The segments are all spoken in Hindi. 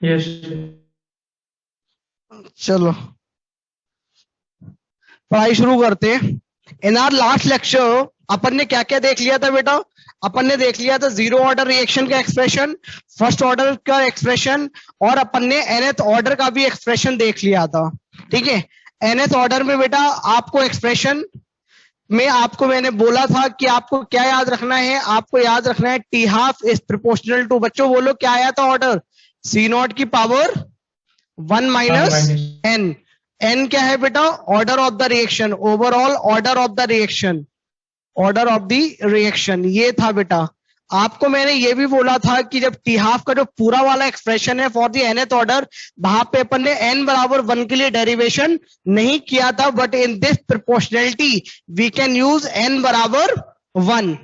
यस। चलो पढ़ाई शुरू करते हैं। इन आर लास्ट लेक्चर अपन ने क्या क्या देख लिया था बेटा? अपन ने देख लिया था जीरो ऑर्डर रिएक्शन का एक्सप्रेशन, फर्स्ट ऑर्डर का एक्सप्रेशन, और अपन ने nth ऑर्डर का भी एक्सप्रेशन देख लिया था। ठीक है, nth ऑर्डर में बेटा आपको एक्सप्रेशन में आपको मैंने बोला था कि आपको क्या याद रखना है, आपको याद रखना है T half is proportional to, बच्चों बोलो क्या आया था ऑर्डर? सी नॉट की power 1 one minus minus N. N क्या है बेटा? Order of the reaction, overall order of the reaction, order of the reaction ये था बेटा। आपको मैंने ये भी बोला था कि जब टी हाफ का जो पूरा वाला एक्सप्रेशन है फॉर द nth ऑर्डर, वहां पे अपन ने n बराबर 1 के लिए डेरिवेशन नहीं किया था, but in this proportionality we can use n बराबर 1।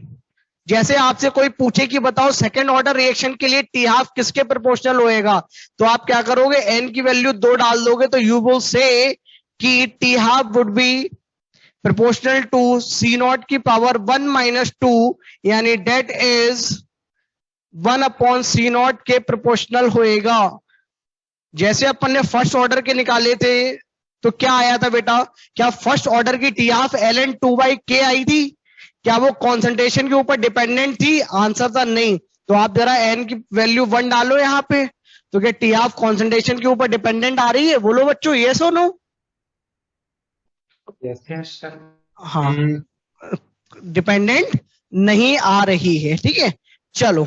जैसे आपसे कोई पूछे कि बताओ सेकंड ऑर्डर रिएक्शन के लिए टी हाफ किसके प्रोपोर्शनल होएगा, तो आप क्या करोगे? n की वैल्यू 2 डाल दोगे, तो यू विल से कि T half would be proportional to C not की पावर 1 माइनस 2, यानी that is 1 upon C not के प्रोपोर्शनल होएगा। जैसे अपन ने फर्स्ट ऑर्डर के निकाले थे तो क्या आया था बेटा? क्या फर्स्ट ऑर्डर की T of L N 2/k आई थी? क्या वो कॉन्सेंट्रेशन के ऊपर डिपेंडेंट थी? आंसर था नहीं। तो आप जरा एन की वैल्यू 1 डालो यहाँ पे, तो क्या टी ऑफ कॉन्सेंट्रेशन के ऊपर डिपेंडेंट आ रही है? बोलो बच्चों, ये सुनो। Yes yes sir. हाँ, डिपेंडेंट नहीं आ रही है। ठीक है, चलो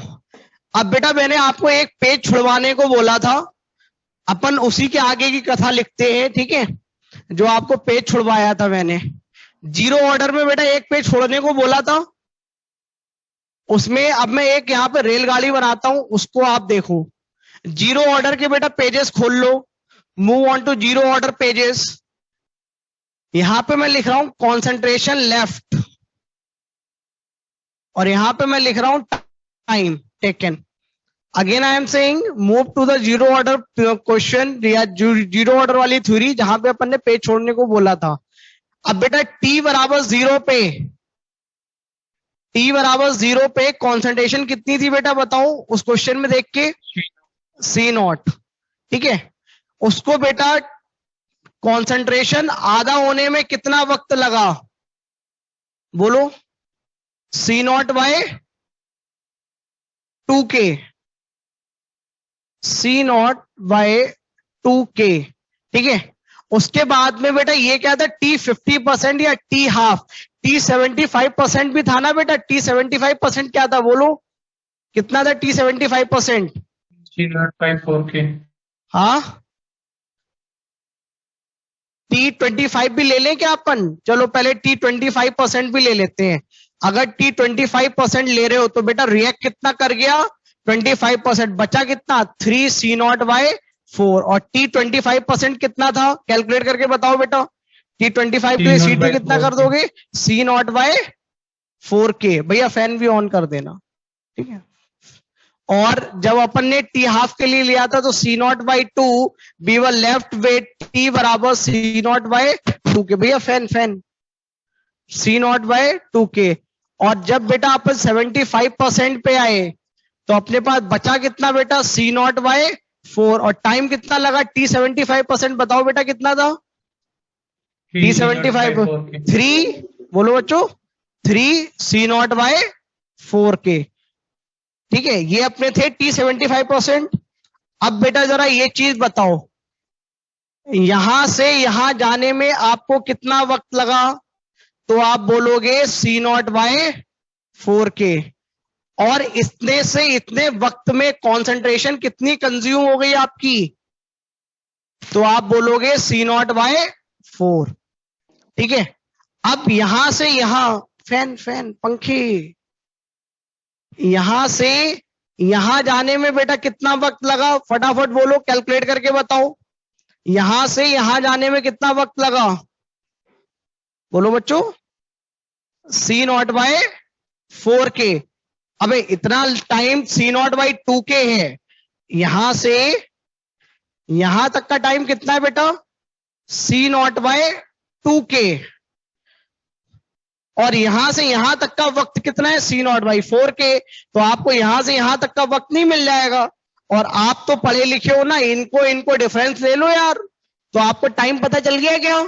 अब बेटा मैंने आपको एक पेज छुड़वाने को बोला था, अपन उसी के आगे की कथा लिखते हैं। ठीक है, जो आपको पेज छुड़वाया था मैंने, जीरो ऑर्डर में बेटा एक पेज छोड़ने को बोला था, उसमें अब मैं एक यहाँ पे रेलगाड़ी बनाता हूं, उसको आप देखो। जीरो ऑर्डर के बेटा पेजेस खोल लो, move on to zero order pages. यहां पे मैं लिख रहा हूं कॉन्सेंट्रेशन लेफ्ट, और यहां पे मैं लिख रहा हूं time taken. Again I am saying move to the zero order question या जीरो ऑर्डर वाली थ्योरी जहां पे अपन ने पेज छोड़ने को बोला था। अब बेटा टी बराबर जीरो पे, टी बराबर जीरो पे कॉन्सेंट्रेशन कितनी थी बेटा बताओ उस क्वेश्चन में देख के? सी नॉट। ठीक है, उसको बेटा कॉन्सेंट्रेशन आधा होने में कितना वक्त लगा? बोलो, C naught by 2k, C naught by 2k। ठीक है, उसके बाद में बेटा ये क्या था? टी 50% या टी हाफ? टी 75% भी था ना बेटा? टी 75% क्या था बोलो, कितना था T 75%? C naught by 4k। हाँ, टी 25 भी ले लें क्या अपन? चलो पहले टी 25% भी ले लेते हैं। अगर टी 25% ले रहे हो तो बेटा रिएक्ट कितना कर गया? 25%, बचा कितना? 3 सी नॉट बाय 4। और टी 25% कितना था? कैलकुलेट करके बताओ बेटा। टी 25 के सी लिए नॉट सी टी बाई कितना 4 कर के। दोगे? सी नॉट बाय 4k। भैया फैन भी ऑन कर देना। ठीक है, और जब अपन ने टी हाफ के लिए लिया था तो C naught by 2, we were left with t बराबर सी नॉट बाय 2k। भैया fan fan, C naught by 2k। और जब बेटा अपन 75% पे आए तो अपने पास बचा कितना बेटा? सी नॉट बाय 4। और टाइम कितना लगा टी 75%? बताओ बेटा कितना था? टी सी नॉट बाई 75 4 के। 3, बोलो बच्चों, 3 सी नॉट बाय 4k। ठीक है, ये अपने थे टी 75%। अब बेटा जरा ये चीज बताओ, यहां से यहां जाने में आपको कितना वक्त लगा? तो आप बोलोगे सी नॉट बाय 4k। और इतने से इतने वक्त में कॉन्सेंट्रेशन कितनी कंज्यूम हो गई आपकी? तो आप बोलोगे सी नॉट बाय 4। ठीक है, अब यहां से यहां, फैन फैन पंखे, यहां से यहां जाने में बेटा कितना वक्त लगा? फटाफट बोलो, कैलकुलेट करके बताओ। यहां से यहां जाने में कितना वक्त लगा? बोलो बच्चों, सी नॉट बाय 4k। अबे इतना time C naught by 2k है, यहां से यहां तक का टाइम कितना है बेटा? सी नॉट बाय 2k। और यहां से यहां तक का वक्त कितना है? C naught by 4k। तो आपको यहां से यहां तक का वक्त नहीं मिल जाएगा। और आप तो पढ़े लिखे हो ना, इनको डिफरेंस ले लो यार, तो आपको टाइम पता चल गया क्या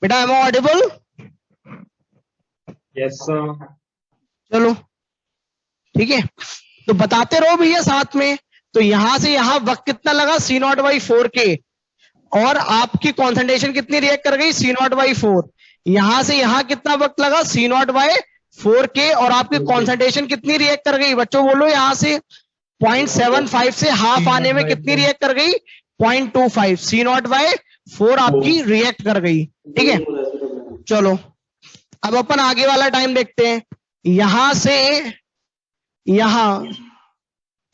बेटा? Am I audible? Yes, sir. चलो ठीक है, तो बताते रहो भैया साथ में। तो यहां से यहां वक्त कितना लगा? सी नॉट बाई 4K, और आपकी कॉन्सेंट्रेशन कितनी रिएक्ट कर गई? सी नॉट बाई 4। यहां से यहां कितना वक्त लगा? सी नॉट बाई 4K, और आपकी कॉन्सेंट्रेशन कितनी रिएक्ट कर गई बच्चों? बोलो यहां से 0.75 से हाफ आने में कितनी रिएक्ट कर गई? 0.25। सी नॉट बाई 4 आपकी रिएक्ट कर गई। ठीक है, चलो अब अपन आगे वाला टाइम देखते हैं। यहां से यहां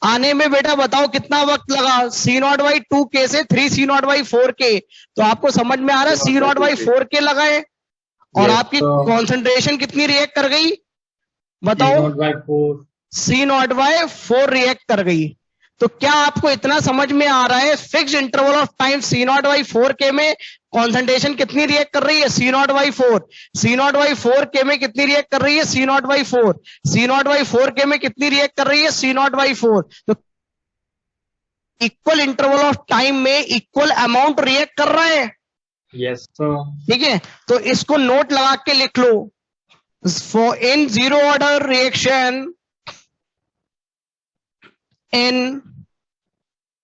आने में बेटा बताओ कितना वक्त लगा? सी नॉट बाई 2K से 3 सी नॉट बाई 4K। तो आपको समझ में आ रहा है सी नॉट बाई 4K लगा है, और आपकी कॉन्सेंट्रेशन कितनी रिएक्ट कर गई बताओ? सी नॉट बाय 4 रिएक्ट कर गई। तो क्या आपको इतना समझ में आ रहा है fix interval of time C naught by 4K में कॉन्सेंट्रेशन कितनी रिएक्ट कर रही है? C naught by 4। C naught by 4K में कितनी रिएक्ट कर रही है? C naught by 4। C naught by 4K में कितनी रिएक्ट कर रही है? C naught by 4। तो इक्वल इंटरवल ऑफ टाइम में इक्वल अमाउंट रिएक्ट कर रहा है। Yes, sir. ठीक है, तो इसको नोट लगा के लिख लो। For in zero order reaction, in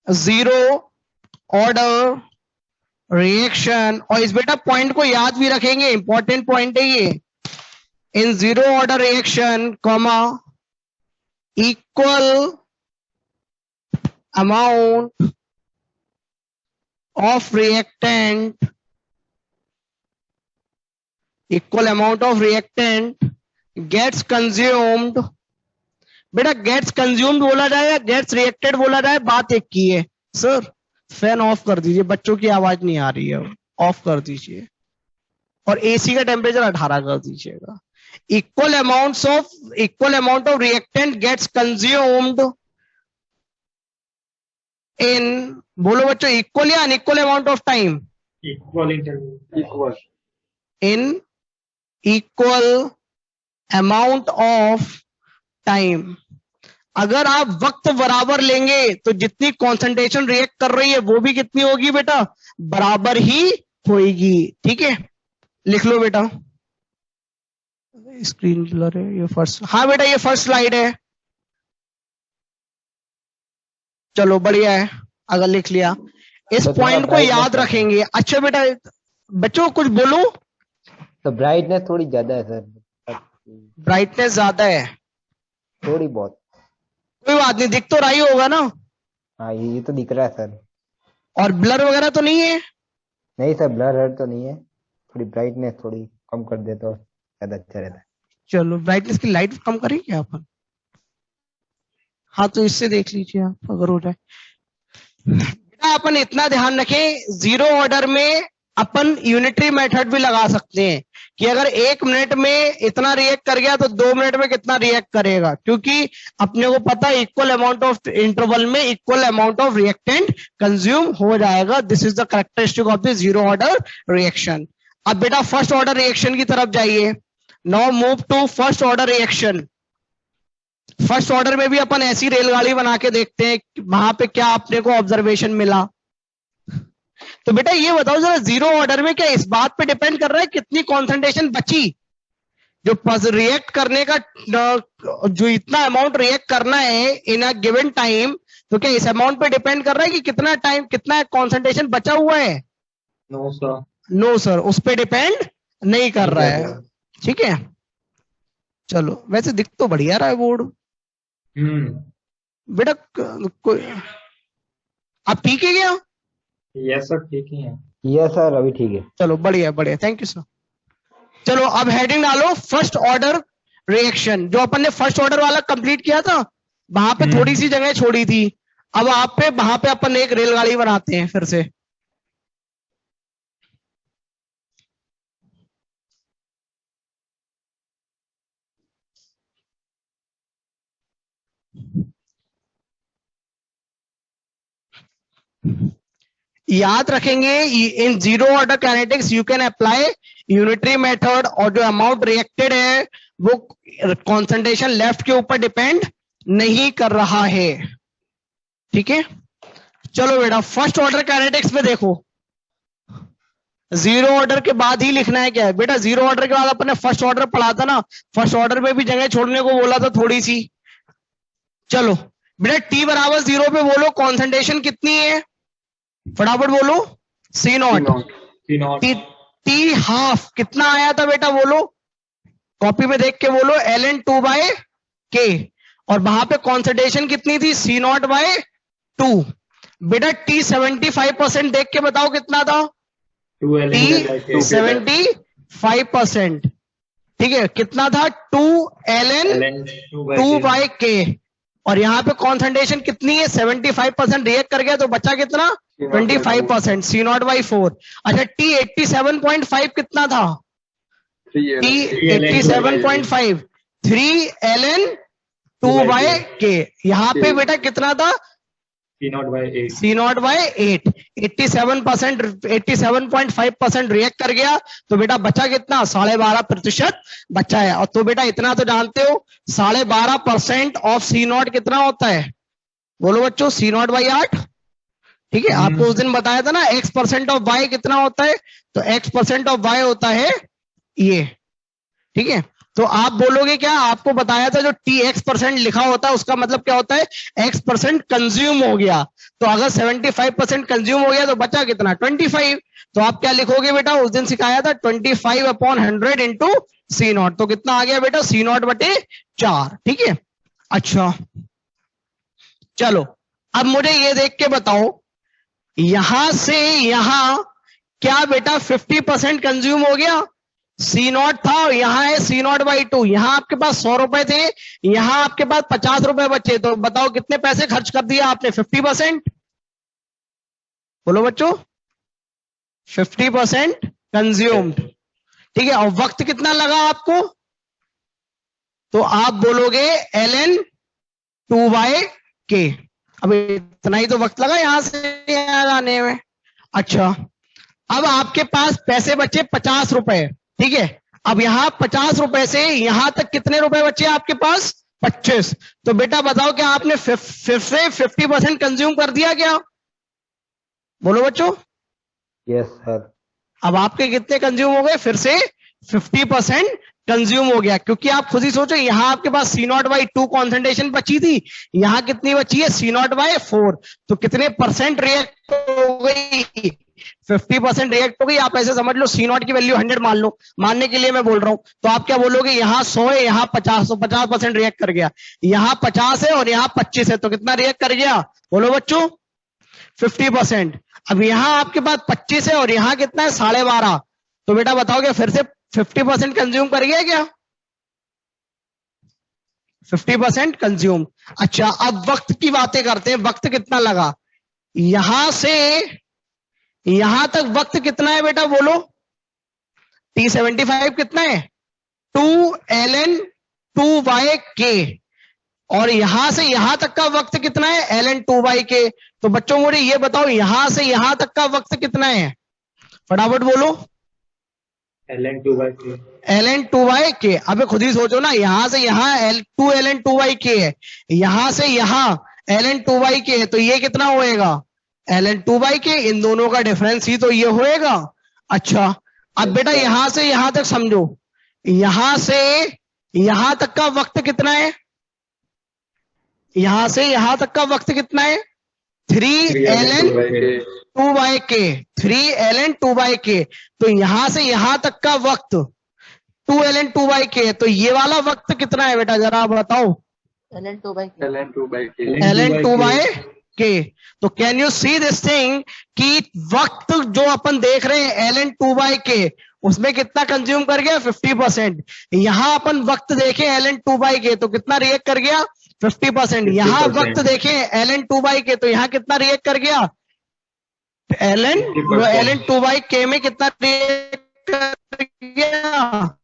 zero order reaction, और इस बेटा पॉइंट को याद भी रखेंगे, इंपॉर्टेंट पॉइंट है ये। In zero order reaction comma equal amount of reactant, equal amount of reactant gets consumed. बेटा गेट्स कंज्यूम्ड बोला जाए या गेट्स रिएक्टेड बोला जाए, बात एक की है। सर फैन ऑफ कर दीजिए, बच्चों की आवाज नहीं आ रही है, ऑफ कर दीजिए, और एसी का टेम्परेचर 18 कर दीजिएगा। Equal amount of reactant gets consumed in, बोलो बच्चों, इक्वल या unequal amount of time? Equal. In equal amount of time. अगर आप वक्त बराबर लेंगे तो जितनी कॉन्सेंट्रेशन रिएक्ट कर रही है वो भी कितनी होगी बेटा? बराबर ही होगी। ठीक है, लिख लो बेटा। स्क्रीन ब्लर है ये फर्स्ट, हाँ बेटा ये फर्स्ट स्लाइड है। चलो बढ़िया है, अगर लिख लिया इस पॉइंट को याद रखेंगे। अच्छा बेटा बच्चों कुछ बोलो। तो ब्राइटनेस थोड़ी ज्यादा है सर। ब्राइटनेस ज्यादा है थोड़ी बहुत। कोई बात नहीं, दिख तो रही होगा ना? हाँ ये तो दिख रहा है सर। और ब्लर वगैरह तो नहीं है? नहीं सर, ब्लर तो नहीं है। थोड़ी ब्राइटनेस थोड़ी कम कर दे तो ज्यादा अच्छा रहता है। चलो ब्राइटनेस की लाइट कम करें क्या अपन? हाँ तो इससे देख लीजिए आप, अगर हो जाए। बेटा अपन इतना ध्यान रखें, जीरो ऑर्डर में अपन यूनिटरी मेथड भी लगा सकते हैं कि अगर 1 मिनट में इतना रिएक्ट कर गया तो 2 मिनट में कितना रिएक्ट करेगा, क्योंकि अपने को पता है इक्वल अमाउंट ऑफ इंटरवल में equal amount of reactant consume हो जाएगा। This is the characteristic of the zero order reaction. अब बेटा फर्स्ट ऑर्डर रिएक्शन की तरफ जाइए। Now move to first order reaction. First order में भी अपन ऐसी रेलगाड़ी बना के देखते हैं, वहां पे क्या अपने को ऑब्जर्वेशन मिला। तो बेटा ये बताओ जरा, जीरो ऑर्डर में क्या इस बात पे डिपेंड कर रहा है कितनी कॉन्सेंट्रेशन बची? जो रिएक्ट करने का जो इतना अमाउंट रिएक्ट करना है इन अ गिवन टाइम, तो क्या इस अमाउंट पे डिपेंड कर रहा है कि कितना टाइम, कितना कॉन्सेंट्रेशन बचा हुआ है? No, sir. नो सर, उस पे डिपेंड नहीं कर रहा है। ठीक है, चलो वैसे दिख तो बढ़िया रहा है बोर्ड। बेटा अब ठीक है क्या? Yes, sir. ठीक ही है। ये सर अभी ठीक है। चलो बढ़िया बढ़िया, थैंक यू सर। चलो अब हेडिंग डालो फर्स्ट ऑर्डर रिएक्शन। जो अपन ने फर्स्ट ऑर्डर वाला कंप्लीट किया था, वहां पे थोड़ी सी जगह छोड़ी थी, अब आप पे वहां पे अपन एक रेलगाड़ी बनाते हैं फिर से। याद रखेंगे इन zero order kinetics you can apply unitary method, और जो अमाउंट रिएक्टेड है वो कॉन्सेंट्रेशन लेफ्ट के ऊपर डिपेंड नहीं कर रहा है। ठीक है, चलो बेटा फर्स्ट ऑर्डर काइनेटिक्स में देखो, जीरो ऑर्डर के बाद ही लिखना है क्या है बेटा, जीरो ऑर्डर के बाद अपन ने फर्स्ट ऑर्डर पढ़ा था ना, फर्स्ट ऑर्डर में भी जगह छोड़ने को बोला था थोड़ी सी। चलो बेटा टी बराबर जीरो पे बोलो कॉन्सेंट्रेशन कितनी है, फटाफट बोलो, C naught. C naught t half कितना आया था बेटा बोलो, कॉपी में देख के बोलो, ln 2/k, और वहां पे कॉन्सेंट्रेशन कितनी थी, सी नॉट बाय 2। बेटा टी 75% देख के बताओ कितना था, 2 टी ln 75%, ठीक है, कितना था 2 ln 2/k, और यहाँ पे कॉन्सेंट्रेशन कितनी है 75% रिएक्ट कर गया तो बचा कितना 25%, सी नॉट बाई 4। अच्छा टी 87.5 कितना था, टी 87.5, 3 ln 2/k, यहाँ पे बेटा कितना था C naught by 8, C naught by 8, 87.5% react कर गया तो बेटा बचा कितना 12.5% बचा है। और तो बेटा इतना तो जानते हो 12.5% ऑफ सी नॉट कितना होता है, बोलो बच्चों, सी नॉट बाई 8, ठीक है, आपको उस दिन बताया था ना x% ऑफ y कितना होता है, तो x% ऑफ y होता है ये, ठीक है। तो आप बोलोगे क्या, आपको बताया था जो टी x% लिखा होता है उसका मतलब क्या होता है, x% कंज्यूम हो गया, तो अगर 75% कंज्यूम हो गया तो बचा कितना 25, तो आप क्या लिखोगे बेटा, उस दिन सिखाया था 25/100 इंटू सी नॉट, तो कितना आ गया बेटा सी नॉट बटे 4, ठीक है। अच्छा चलो अब मुझे ये देख के बताओ, यहां से यहां क्या बेटा 50% कंज्यूम हो गया, सी नॉट था और यहां है सी नॉट बाई 2, यहां आपके पास 100 रुपए थे, यहां आपके पास 50 रुपए बचे, तो बताओ कितने पैसे खर्च कर दिया आपने, 50%, बोलो बच्चों 50% कंज्यूम्ड, ठीक है। और वक्त कितना लगा आपको, तो आप बोलोगे ln 2/k, अब इतना ही तो वक्त लगा यहां से यहां जाने में। अच्छा अब आपके पास पैसे बचे 50 रुपए, ठीक है, अब यहां 50 रुपए से यहां तक कितने रुपए बचे आपके पास 25, तो बेटा बताओ क्या आपने फिर से 50% कंज्यूम कर दिया क्या, बोलो बच्चों, यस सर। अब आपके कितने कंज्यूम हो गए, फिर से 50% कंज्यूम हो गया, क्योंकि आप खुद ही सोचो यहां आपके पास सी नॉट बाई 2 कॉन्सेंट्रेशन बची थी, यहां कितनी बची है सी नॉट बाई 4, तो कितने परसेंट रिएक्ट हो गई, 50% रिएक्ट हो गई। आप ऐसे समझ लो सी नॉट की वैल्यू 100 मान लो, मानने के लिए मैं बोल रहा हूं, तो आप क्या बोलोगे, यहां 100 है यहां 50, तो 50% रिएक्ट कर गया, यहां 50 है और यहां 25 है, तो कितना रिएक्ट कर गया, बोलो बच्चों 50%। अब यहां आपके पास 25 है और यहां कितना है 12.5, तो बेटा बताओगे फिर से 50% कंज्यूम कर गया क्या, 50% कंज्यूम। अच्छा अब वक्त की बातें करते हैं, वक्त कितना लगा, यहां से यहां तक वक्त कितना है बेटा बोलो, T75 कितना है 2 ln 2/k, और यहां से यहां तक का वक्त कितना है ln 2/k, तो बच्चों मुझे ये बताओ यहां से यहां तक का वक्त कितना है, फटाफट बोलो, ln 2/k, ln 2/k। अबे खुद ही सोचो ना, यहां से यहां 2 ln 2/k है, यहां से यहां ln 2/k है, तो ये कितना होएगा ln 2/k, इन दोनों का डिफरेंस ही तो ये होएगा। अच्छा अब बेटा यहां से यहां तक समझो, यहां से यहां तक का वक्त कितना है, यहां से यहां तक का वक्त कितना है 3 ln 2/k, 3 ln 2/k, तो यहां से यहां तक का वक्त 2 ln 2/k, तो ये वाला वक्त कितना है बेटा जरा बताओ, ln 2/k, ln 2/k। तो can you see this thing कि वक्त जो अपन देख रहे हैं ln 2/k, उसमें कितना कंज्यूम कर गया 50%, यहां अपन वक्त देखें ln 2/k तो कितना रिएक्ट कर गया 50%, यहां वक्त देखें ln 2/k तो यहां कितना रिएक्ट कर गया ln 2/k में कितना रिएक्ट कर गया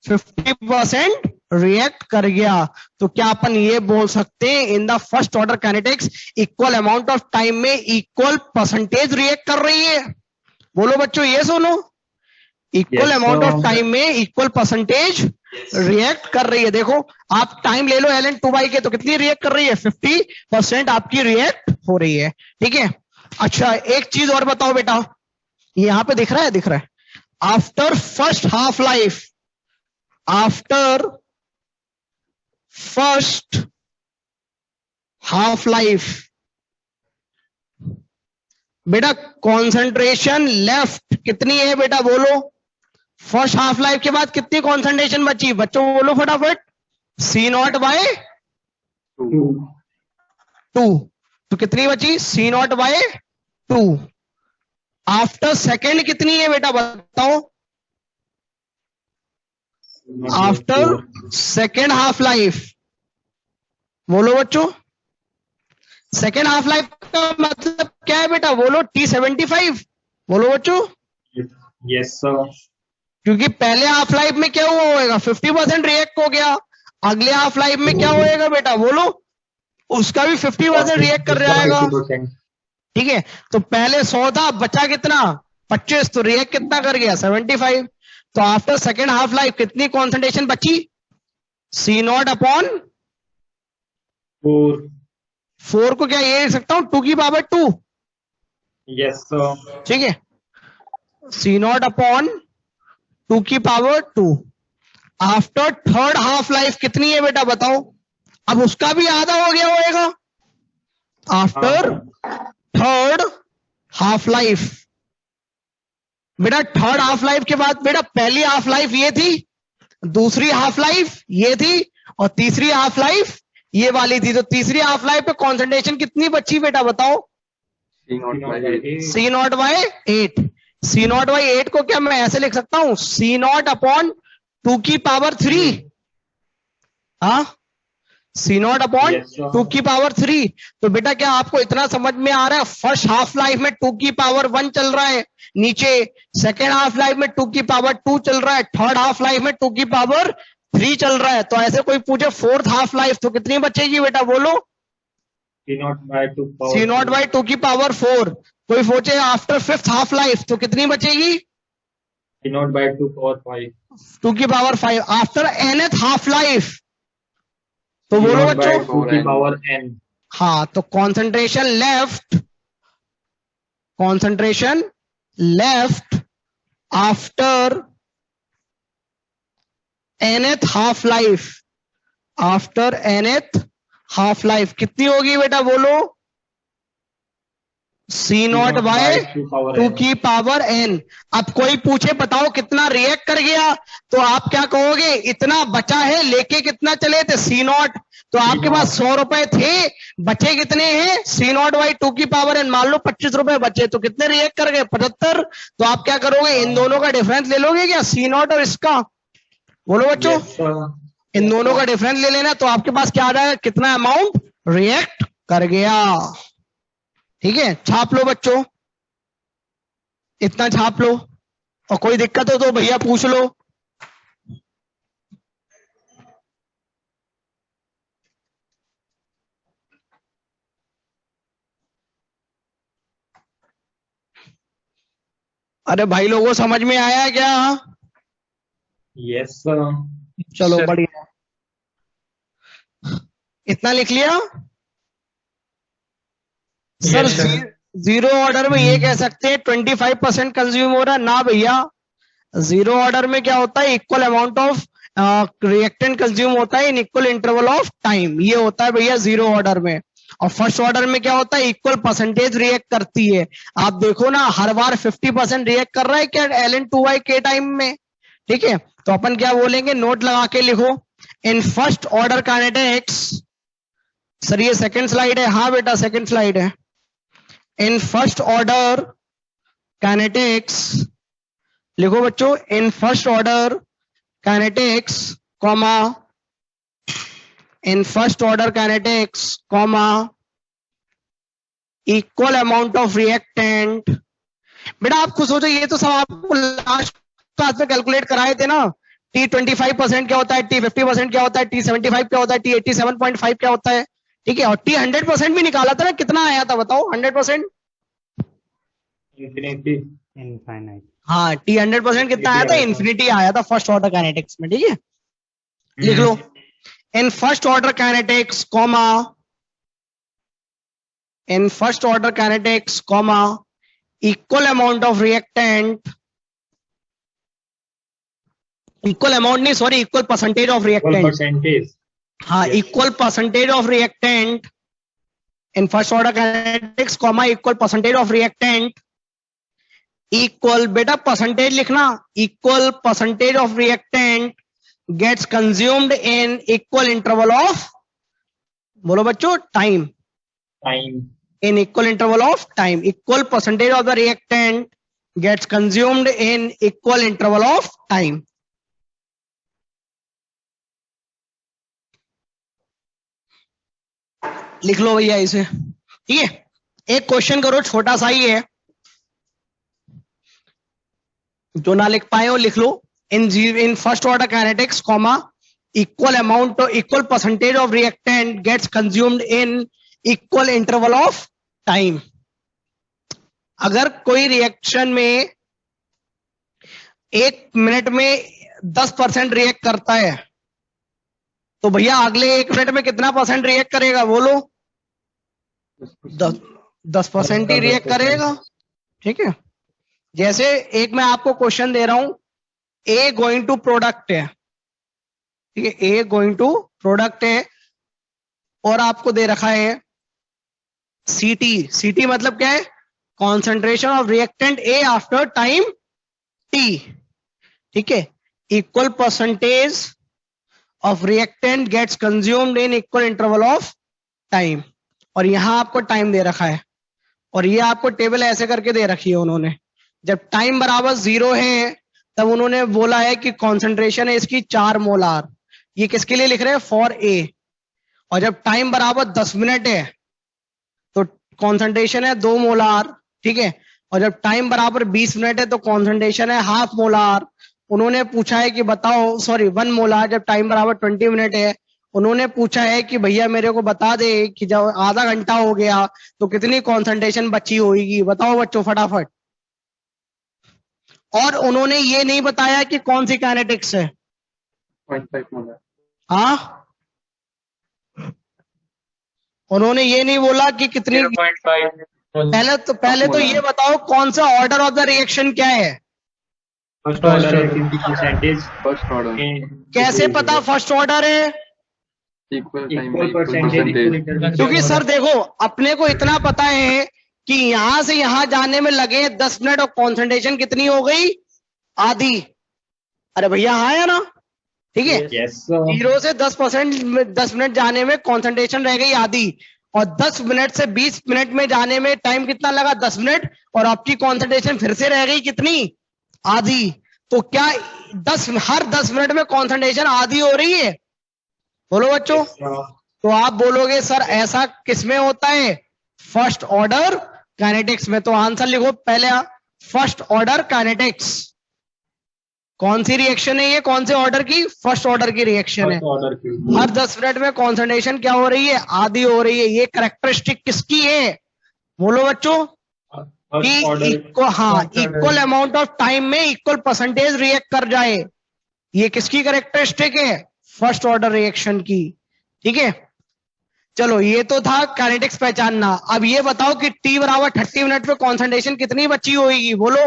50% रिएक्ट कर गया। तो क्या अपन ये बोल सकते हैं in the first order kinetics equal amount of time में इक्वल परसेंटेज रिएक्ट कर रही है, बोलो बच्चों ये सुनो, equal Yes, amount sir. Of time में इक्वल परसेंटेज रिएक्ट कर रही है। देखो आप टाइम ले लो ln2 के, तो कितनी रिएक्ट कर रही है? 50% आपकी रिएक्ट हो रही है। ठीक है। अच्छा एक चीज और बताओ बेटा, ये यहां पे दिख रहा है, दिख रहा है, after first half life, after first half life बेटा कॉन्सेंट्रेशन लेफ्ट कितनी है बेटा, बोलो। फर्स्ट हाफ लाइफ के बाद कितनी कॉन्सेंट्रेशन बची बच्चों, बोलो फटाफट। C0/2। 2. तो कितनी बची? C0/2। आफ्टर सेकेंड कितनी है बेटा बताओ, आफ्टर सेकेंड हाफ लाइफ, बोलो बच्चों। सेकेंड हाफ लाइफ का मतलब क्या है बेटा, बोलो। T75, बोलो बच्चों। Yes, sir. क्योंकि पहले हाफ लाइफ में क्या हुआ होगा, 50% रिएक्ट हो गया। अगले हाफ लाइफ में क्या होएगा बेटा, बोलो। उसका भी 50% रिएक्ट कर रहा है। 50%. ठीक है। तो पहले 100 था, बचा कितना? 25। तो रिएक्ट कितना कर गया? 75। तो आफ्टर सेकेंड हाफ लाइफ कितनी कॉन्सेंट्रेशन बची? C0/4। 4 को क्या ये लिख सकता हूं, 2/2। Yes, sir. ठीक है। C0/2 after third half life कितनी है बेटा बताओ। अब उसका भी आधा हो गया होएगा आफ्टर थर्ड हाफ लाइफ। बेटा थर्ड हाफ लाइफ के बाद बेटा पहली हाफ लाइफ ये थी, दूसरी हाफ लाइफ ये थी, और तीसरी हाफ लाइफ ये वाली थी। तो तीसरी हाफ लाइफ पे कॉन्सेंट्रेशन कितनी बची बेटा बताओ? C0/8। C0/8 को क्या मैं ऐसे लिख सकता हूं, C0/2 हाँ, C0/2 तो बेटा क्या आपको इतना समझ में आ रहा है? फर्स्ट हाफ लाइफ में 2 चल रहा है नीचे, सेकेंड हाफ लाइफ में 2 चल रहा है, थर्ड हाफ लाइफ में 2 चल रहा है। तो ऐसे कोई पूछे फोर्थ हाफ लाइफ तो कितनी बचेगी बेटा, बोलो। C0/2 कोई सोचे आफ्टर फिफ्थ हाफ लाइफ तो कितनी बचेगी? C0/2 2 after nth half life तो बोलो बच्चों। 2 हाँ, तो concentration left after nth half life, after nth half life कितनी होगी बेटा, बोलो। C0/2 अब कोई पूछे बताओ कितना रिएक्ट कर गया, तो आप क्या कहोगे? इतना बचा है, लेके कितना चले थे? C0। तो आपके पास 100 रुपए थे, बचे कितने हैं? C0/2 मान लो 25 रुपए बचे, तो कितने रिएक्ट कर गए? 75। तो आप क्या करोगे? इन दोनों का डिफरेंस ले लोगे क्या, C0 और इसका, बोलो बच्चों। इन दोनों का डिफरेंस ले लेना, तो आपके पास क्या आ जाएगा, कितना अमाउंट रिएक्ट कर गया। ठीक है, छाप लो बच्चों, इतना छाप लो, और कोई दिक्कत हो तो भैया पूछ लो। अरे भाई लोगों समझ में आया क्या? Yes, sir. चलो बढ़िया, इतना लिख लिया sir. Yes, sir. Zero order में ये कह सकते हैं 25% कंज्यूम हो रहा है ना भैया। जीरो ऑर्डर में क्या होता है, equal amount of reactant consume होता है इन इक्वल इंटरवल ऑफ टाइम, ये होता है भैया जीरो ऑर्डर में। और फर्स्ट ऑर्डर में क्या होता है, इक्वल परसेंटेज रिएक्ट करती है। आप देखो ना, हर बार 50% रिएक्ट कर रहा है क्या ln2y के टाइम में। ठीक है, तो अपन क्या बोलेंगे, नोट लगा के लिखो। In first order kinetics, sir ये सेकंड स्लाइड है, हाँ बेटा सेकंड स्लाइड है। इन फर्स्ट ऑर्डर काइनेटिक्स लिखो बच्चों, in first order kinetics comma, in first order kinetics comma equal amount of reactant. बेटा आप खुद सोचो, ये तो सब आपको लास्ट क्लास में कैलकुलेट कराए थे ना। T25% क्या होता है, T50% क्या होता है, T75 क्या होता है, T87.5 क्या होता है। ठीक है, और T100% भी निकाला था ना, कितना आया था बताओ 100%? Infinity. हाँ, T100% कितना आया था, इन्फिनिटी आया था फर्स्ट ऑर्डर काइनेटिक्स में। ठीक है, लिख लो, in first order kinetics, comma, in first order kinetics, comma, equal amount of reactant, equal amount नहीं, sorry, equal percentage of Equal reactant. percentage. हाँ, Yes. equal percentage of reactant in first order kinetics, comma, equal percentage of reactant, equal, बेटा percentage लिखना, equal percentage of reactant gets consumed in equal interval of, बोलो बच्चों, time. Time. In equal interval of time, equal percentage of the reactant gets consumed in equal interval of time. लिख लो भैया इसे, ठीक है। एक क्वेश्चन करो, छोटा सा ही है, जो ना लिख पाए हो लिख लो। in first order kinetics, comma, equal amount or equal percentage of reactant gets consumed in equal interval of time. अगर कोई रिएक्शन में 1 मिनट में 10% रिएक्ट करता है, तो भैया अगले 1 मिनट में कितना परसेंट रिएक्ट करेगा, बोलो? 10% ही रिएक्ट करेगा, ठीक है। जैसे एक मैं आपको क्वेश्चन दे रहा हूं, ए गोइंग टू प्रोडक्ट है, ठीक है, ए गोइंग टू प्रोडक्ट है, और आपको दे रखा है सीटी। सीटी मतलब क्या है? Concentration of reactant A after time T, ठीक है। Equal percentage of reactant gets consumed in equal interval of time, और यहां आपको टाइम दे रखा है, और ये आपको टेबल ऐसे करके दे रखी है उन्होंने। जब टाइम बराबर 0 है तब उन्होंने बोला है कि कॉन्सेंट्रेशन है इसकी 4 मोलार, ये किसके लिए लिख रहे हैं? For a. और जब टाइम बराबर 10 मिनट है तो कॉन्सेंट्रेशन है 2 मोलार, ठीक है। और जब टाइम बराबर 20 मिनट है तो कॉन्सेंट्रेशन है हाफ मोलार। उन्होंने पूछा है कि बताओ, सॉरी 1 मोलार। जब टाइम बराबर 20 मिनट है, उन्होंने पूछा है कि भैया मेरे को बता दे कि जब आधा घंटा हो गया तो कितनी कॉन्सेंट्रेशन बची होगी, बताओ बच्चों फटाफट। और उन्होंने ये नहीं बताया कि कौन सी काइनेटिक्स है। 0.5 मोलर। हाँ, उन्होंने ये नहीं बोला कि कितनी। 0.5. पहले तो ये बताओ कौन सा ऑर्डर ऑफ द रिएक्शन क्या है? First order percentage. First order कैसे पता फर्स्ट ऑर्डर है? Equal time Equal equal percentage. Percentage. क्योंकि सर देखो, अपने को इतना पता है कि यहां से यहां जाने में लगे 10 मिनट, और कॉन्सेंट्रेशन कितनी हो गई? आधी। अरे भैया हाँ या ना, ठीक है। Yes, sir. 0 से 10%, 10 मिनट जाने में कॉन्सेंट्रेशन रह गई आधी, और 10 मिनट से 20 मिनट में जाने में टाइम कितना लगा? 10 मिनट, और आपकी कॉन्सेंट्रेशन फिर से रह गई कितनी? आधी। तो क्या हर 10 मिनट में कॉन्सेंट्रेशन आधी हो रही है? बोलो बच्चों। तो आप बोलोगे सर ऐसा किसमें होता है? फर्स्ट ऑर्डर काइनेटिक्स में। तो आंसर लिखो पहले, फर्स्ट ऑर्डर काइनेटिक्स। कौन सी रिएक्शन है ये? कौन से ऑर्डर की? फर्स्ट ऑर्डर की रिएक्शन है। First order की. हर 10 मिनट में कॉन्सेंट्रेशन क्या हो रही है? आधी हो रही है। ये कैरेक्टरिस्टिक किसकी है? बोलो बच्चों। कि First order. Equal amount of time में इक्वल परसेंटेज रिएक्ट कर जाए, ये किसकी कैरेक्टरिस्टिक है? फर्स्ट ऑर्डर रिएक्शन की, ठीक है। चलो ये तो था काइनेटिक्स पहचानना। अब ये बताओ कि टी बराबर 30 मिनट पे कॉन्सेंट्रेशन कितनी बची होगी? बोलो।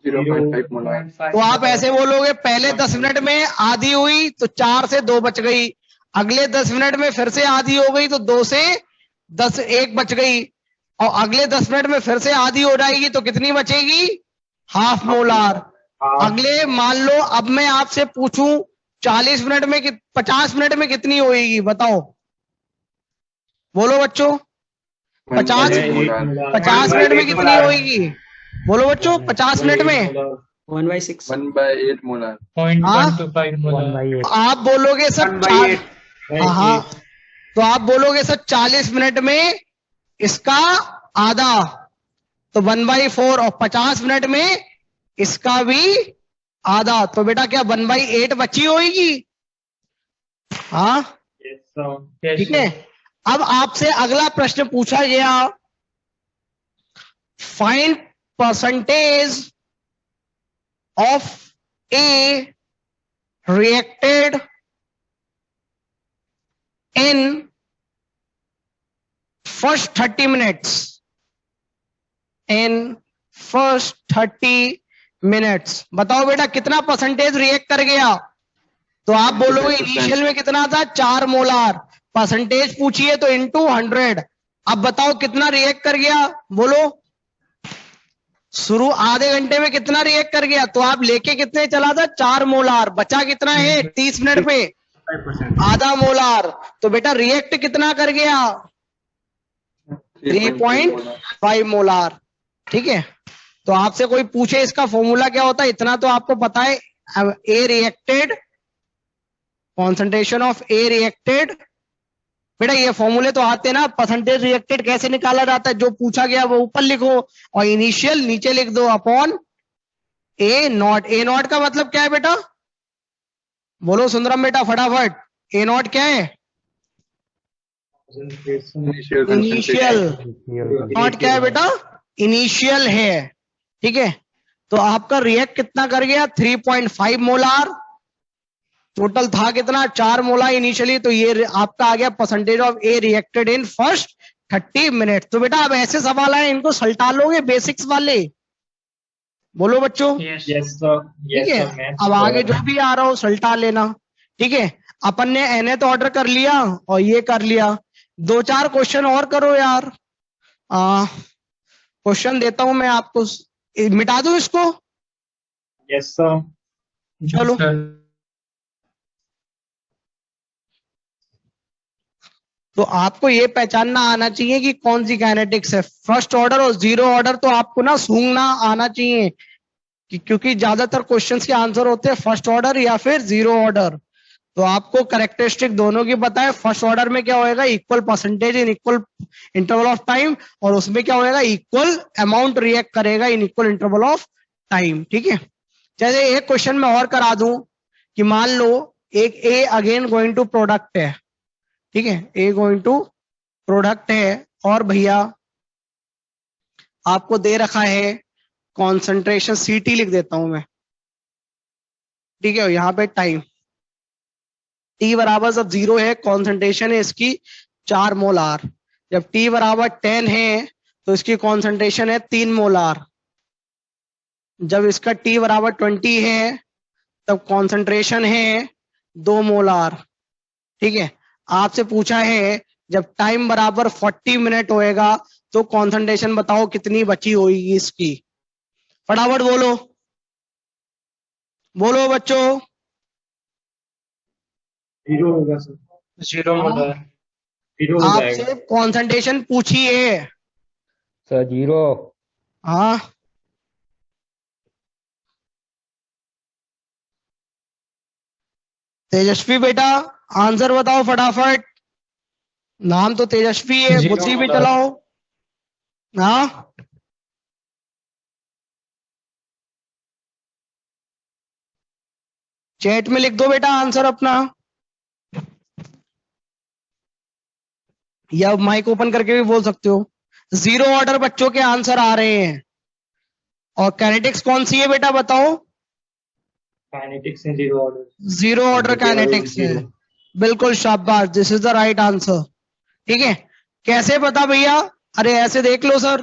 0.5 मोलर। तो आप ऐसे बोलोगे, पहले 10 मिनट में आधी हुई तो 4 से 2 बच गई, अगले 10 मिनट में फिर से आधी हो गई तो 2 से 10 1 बच गई, और अगले 10 मिनट में फिर से आधी हो जाएगी तो कितनी बचेगी? Half molar. अगले मान लो अब मैं आपसे पूछूं 40 मिनट में 50 मिनट में कितनी होगी? बताओ, बोलो बच्चों। 50 मिनट में कितनी होगी? बोलो बच्चों, 50 मिनट में 1/6 1/8 मोलर। 0.125 मोलर. आप बोलोगे सर 1/8. हाँ, तो आप बोलोगे सर 40 मिनट में इसका आधा, तो 1/4, और 50 मिनट में इसका भी आधा, तो बेटा क्या 1/8 बची होगी? हाँ, Yes, sir. ठीक है। अब आपसे अगला प्रश्न पूछा गया, find percentage of A reacted in first 30 minutes. In first 30 minutes. बताओ बेटा कितना परसेंटेज रिएक्ट कर गया? तो आप बोलोगे इनिशियल में कितना था? 4 मोलार। परसेंटेज पूछिए तो इनटू 100। अब बताओ कितना रिएक्ट कर गया? बोलो। शुरू आधे घंटे में कितना रिएक्ट कर गया? तो आप लेके कितने चला था? 4 मोलार। बचा कितना है 30 मिनट में? 5%. आधा मोलार। तो बेटा रिएक्ट कितना कर गया? 3.5 मोलार। ठीक है। तो आपसे कोई पूछे इसका फॉर्मूला क्या होता है, इतना तो आपको पता है। A reacted, concentration of A reacted. बेटा ये फॉर्मूले तो आते ना। परसेंटेज रिएक्टेड कैसे निकाला जाता है, जो पूछा गया वो ऊपर लिखो और इनिशियल नीचे लिख दो upon A not. A not का मतलब क्या है बेटा? बोलो सुंदरम बेटा फटाफट। ए नॉट क्या है? इनिशियल। नॉट क्या है बेटा? इनिशियल है। ठीक है। तो आपका रिएक्ट कितना कर गया? 3.5 मोलार। टोटल था कितना? 4 मोलार इनिशियली। तो ये आपका आ गया percentage of A reacted in first 30 minute. तो बेटा अब ऐसे सवाल आए इनको सल्टा लोगे, बेसिक्स वाले। बोलो बच्चों। Yes, sir. ठीक Yes, है। sir. Maths अब आगे sir. जो भी आ रहा हो सल्टा लेना। ठीक है। अपन ने nth ऑर्डर कर लिया और ये कर लिया। 2-4 क्वेश्चन और करो यार। क्वेश्चन देता हूं मैं आपको। मिटा दूं इसको? Yes, sir. चलो। Sir. तो आपको ये पहचानना आना चाहिए कि कौन सी काइनेटिक्स है। फर्स्ट ऑर्डर और जीरो ऑर्डर तो आपको ना सूंघना आना चाहिए क्योंकि ज्यादातर क्वेश्चंस के आंसर होते हैं फर्स्ट ऑर्डर या फिर जीरो ऑर्डर। तो आपको कैरेक्टरिस्टिक दोनों की पता है। फर्स्ट ऑर्डर में क्या होएगा? Equal percentage in equal interval of time. और उसमें क्या होएगा? इक्वल अमाउंट रिएक्ट करेगा इन इक्वल इंटरवल ऑफ टाइम। ठीक है। जैसे एक क्वेश्चन में और करा दूं कि मान लो एक ए अगेन गोइंग टू प्रोडक्ट है। ठीक है। ए गोइंग टू प्रोडक्ट है और भैया आपको दे रखा है कॉन्सेंट्रेशन, सीटी लिख देता हूं मैं। ठीक है। यहाँ पे टाइम टी बराबर जब 0 है, कॉन्सेंट्रेशन है इसकी 4 मोलार। जब टी बराबर 10 है तो इसकी कॉन्सेंट्रेशन है 3 मोलार। जब इसका टी बराबर 20 है तब कॉन्सेंट्रेशन है 2 मोलार। ठीक है। आपसे पूछा है जब टाइम बराबर 40 मिनट होएगा तो कॉन्सेंट्रेशन बताओ कितनी बची होगी इसकी? फटाफट बोलो। बोलो बच्चों। 0 होगा सर। 0 मोलार। 0 हो जाएगा। आपसे कॉन्सेंट्रेशन पूछी है। सर 0। हाँ। तेजस्वी बेटा आंसर बताओ फटाफट। नाम तो तेजस्वी है, 0 बुद्धि भी मोलार। चलाओ। हाँ। चैट में लिख दो बेटा आंसर अपना, या माइक ओपन करके भी बोल सकते हो। 0 ऑर्डर बच्चों के आंसर आ रहे हैं। और काइनेटिक्स कौन सी है बेटा बताओ? काइनेटिक्स है 0 ऑर्डर। 0 ऑर्डर काइनेटिक्स है। बिल्कुल शाबाश, this is the right answer. ठीक है। कैसे पता भैया? अरे ऐसे देख लो सर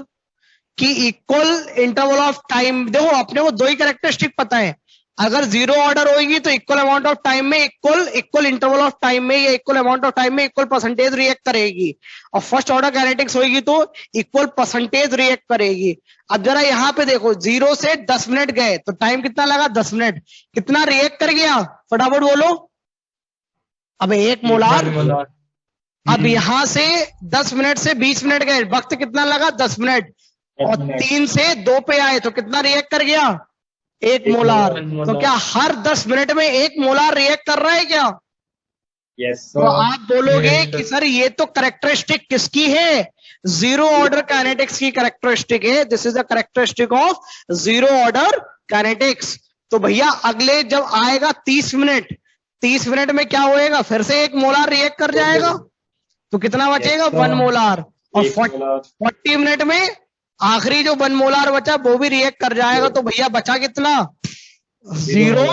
कि इक्वल इंटरवल ऑफ टाइम। देखो अपने को 2 ही कैरेक्टरिस्टिक पता है। अगर 0 ऑर्डर होगी तो इक्वल अमाउंट ऑफ टाइम में इक्वल इंटरवल ऑफ टाइम में या इक्वल अमाउंट ऑफ टाइम में इक्वल परसेंटेज रिएक्ट करेगी। और फर्स्ट ऑर्डर काइनेटिक्स होगी तो इक्वल परसेंटेज रिएक्ट करेगी। अब जरा यहाँ पे देखो 0 से 10 मिनट गए तो टाइम कितना लगा? 10 मिनट। कितना रिएक्ट कर गया? फटाफट बोलो। अब 1 मोलार। अब यहां से 10 मिनट से 20 मिनट गए, वक्त कितना लगा? 10 मिनट। और 3 से 2 पे आए तो कितना रिएक्ट कर गया? 1 मोलार। तो क्या हर 10 मिनट में 1 मोलार रिएक्ट कर रहा है क्या? यस तो सर। आप बोलोगे कि सर ये तो कैरेक्टरिस्टिक किसकी है? 0 ऑर्डर काइनेटिक्स की कैरेक्टरिस्टिक है। This is the characteristic of 0 order kinetics. तो भैया अगले जब आएगा 30 मिनट, 30 मिनट में क्या होएगा? फिर से 1 मोलार रिएक्ट कर जाएगा। तो कितना बचेगा? 1 मोलार। और 40 मिनट में आखिरी जो 1 मोलार बचा वो भी रिएक्ट कर जाएगा। तो भैया बचा कितना? 0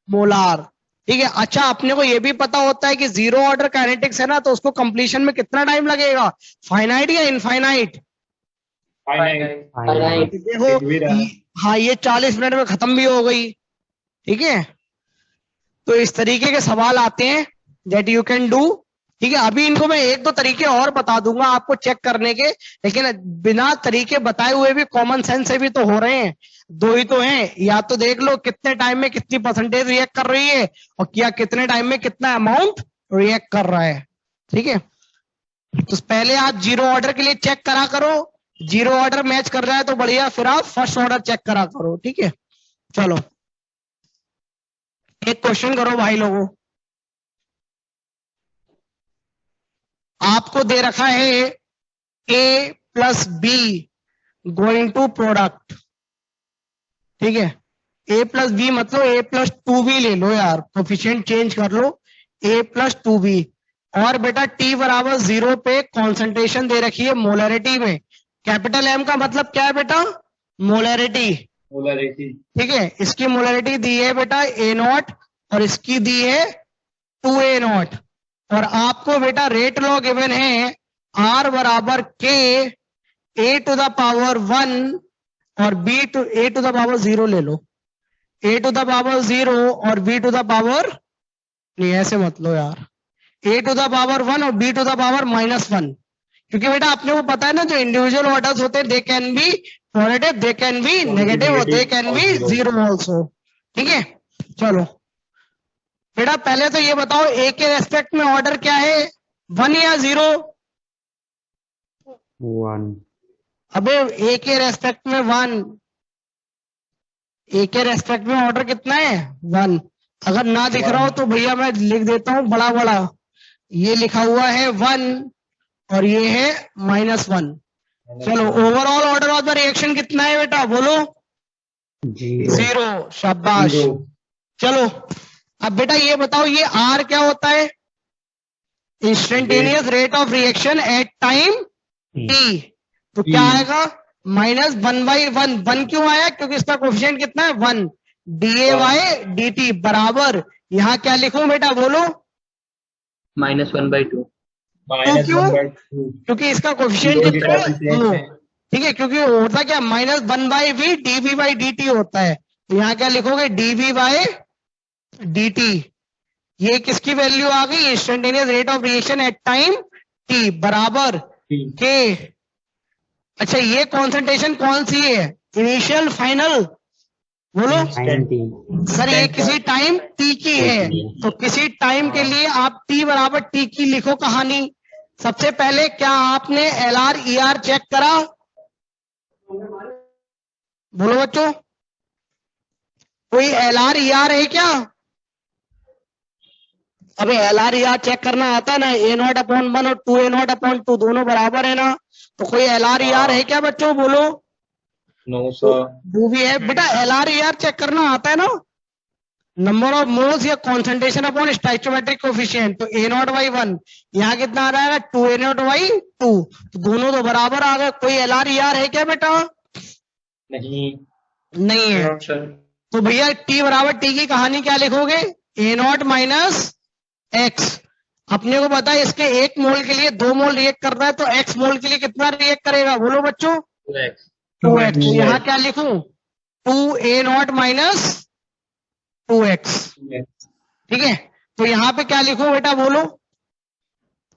मोलार। ठीक है। अच्छा, अपने को ये भी पता होता है कि जीरो ऑर्डर काइनेटिक्स है ना, तो उसको कंप्लीशन में कितना टाइम लगेगा, फाइनाइट या इनफाइनाइट? फाइनाइट देखो हाँ, ये 40 मिनट में खत्म भी हो गई। ठीक है, तो इस तरीके के सवाल आते हैं दैट यू कैन डू। ठीक है, अभी इनको मैं एक दो तरीके और बता दूंगा आपको चेक करने के, लेकिन बिना तरीके बताए हुए भी कॉमन सेंस से भी तो हो रहे हैं। दो ही तो हैं, या तो देख लो कितने टाइम में कितनी परसेंटेज रिएक्ट कर रही है, और क्या कितने टाइम में कितना अमाउंट रिएक्ट कर रहा है। ठीक है, तो पहले आप जीरो ऑर्डर के लिए चेक करा करो, जीरो ऑर्डर मैच कर रहा है तो बढ़िया, फिर आप फर्स्ट ऑर्डर चेक करा करो। ठीक है, चलो एक क्वेश्चन करो भाई लोगों। आपको दे रखा है A plus B going to product. ठीक है, ए प्लस बी मतलब ए प्लस टू बी ले लो यार, कोफिशिएंट चेंज कर लो, ए प्लस टू बी। और बेटा टी बराबर 0 पे कॉन्सेंट्रेशन दे रखी है मोलरिटी में। कैपिटल एम का मतलब क्या है बेटा, मोलरिटी। ठीक है, इसकी मोलरिटी दी है बेटा ए नॉट, और इसकी दी है 2a नॉट। और आपको बेटा रेट लॉ गिवन है R बराबर के ए टू द पावर 1 और B to A to the power 0 ले लो, ए टू द पावर 0 और बी टू द पावर, नहीं ऐसे मत लो यार, ए टू द पावर 1 और बी टू द पावर -1। क्योंकि बेटा आपने को पता है ना, जो इंडिविजुअल ऑर्डर्स होते हैं they can be positive, they can be negative, और दे कैन बी 0 ऑल्सो। ठीक है, चलो बेटा पहले तो ये बताओ ए के रेस्पेक्ट में ऑर्डर क्या है, 1 या 0? 1। अबे ए के रेस्पेक्ट में 1, ए के रेस्पेक्ट में ऑर्डर कितना है, 1। अगर ना दिख रहा हो तो भैया मैं लिख देता हूं बड़ा बड़ा, ये लिखा हुआ है 1 और ये है -1। चलो overall order of the reaction कितना है बेटा, बोलो 0। शाबाश। चलो अब बेटा ये बताओ, ये आर क्या होता है, instantaneous rate of reaction at time T. तो क्या आएगा, -1/1। 1 क्यों आया, क्योंकि इसका कोफिशिएंट कितना है, 1। DA/dt बराबर, यहाँ क्या लिखूं बेटा, बोलो -1/2। क्यों, क्योंकि इसका कोफिशिएंट कितना है, 2। ठीक है, क्योंकि होता क्या, -1/v dv/dt होता है। तो यहाँ क्या लिखोगे, dv/dt। ये किसकी वैल्यू आ गई, instantaneous rate of reaction at time t बराबर के। अच्छा, ये कॉन्सेंट्रेशन कौन सी है, इनिशियल फाइनल, बोलो सर, ये किसी टाइम t की है। तो किसी टाइम के लिए आप t बराबर t की लिखो कहानी। सबसे पहले क्या आपने LR/ER चेक करा, बोलो बच्चों, कोई LR/ER है क्या? अबे LR/ER चेक करना आता है ना, A0/1 और 2A0/2 दोनों बराबर है ना, तो कोई LR/ER है क्या बच्चों, बोलो। No sir. वो भी है बेटा, LR/ER चेक करना आता है ना, नंबर ऑफ मोल्स या कॉन्सेंट्रेशन अपॉन स्टोइचोमेट्रिक कोफिशिएंट। तो A0/1 यहाँ कितना आ रहा है, 2A0/2, तो दोनों तो बराबर आ गए। कोई LR/ER है क्या बेटा, नहीं है। तो भैया t बराबर t की कहानी क्या लिखोगे, A0 - x। अपने को पता है इसके 1 मोल के लिए 2 मोल रिएक्ट करता है, तो x मोल के लिए कितना रिएक्ट करेगा, बोलो बच्चों, 2x। तो यहाँ क्या लिखूं, 2A0 - 2x। ठीक है, तो यहाँ पे क्या लिखूं बेटा, बोलो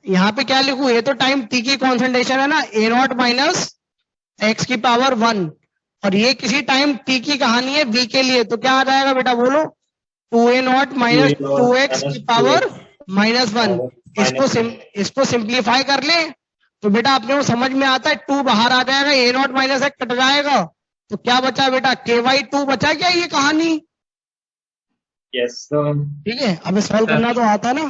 यहाँ पे क्या लिखूं, ये तो टाइम t की कॉन्सेंट्रेशन है ना, A0 - x की पावर 1, और ये किसी टाइम t की कहानी है v के लिए। तो क्या आ जाएगा बेटा, बोलो 2A0 - 2x की पावर -1। इसको सिंप्लीफाई कर ले तो बेटा अपने को समझ में आता है, 2 बाहर आ जाएगा, A0 - x कट जाएगा, तो क्या बचा बेटा, KY2 बचा क्या ये कहानी। Yes sir. ठीक है, अब सॉल्व करना तो आता ना।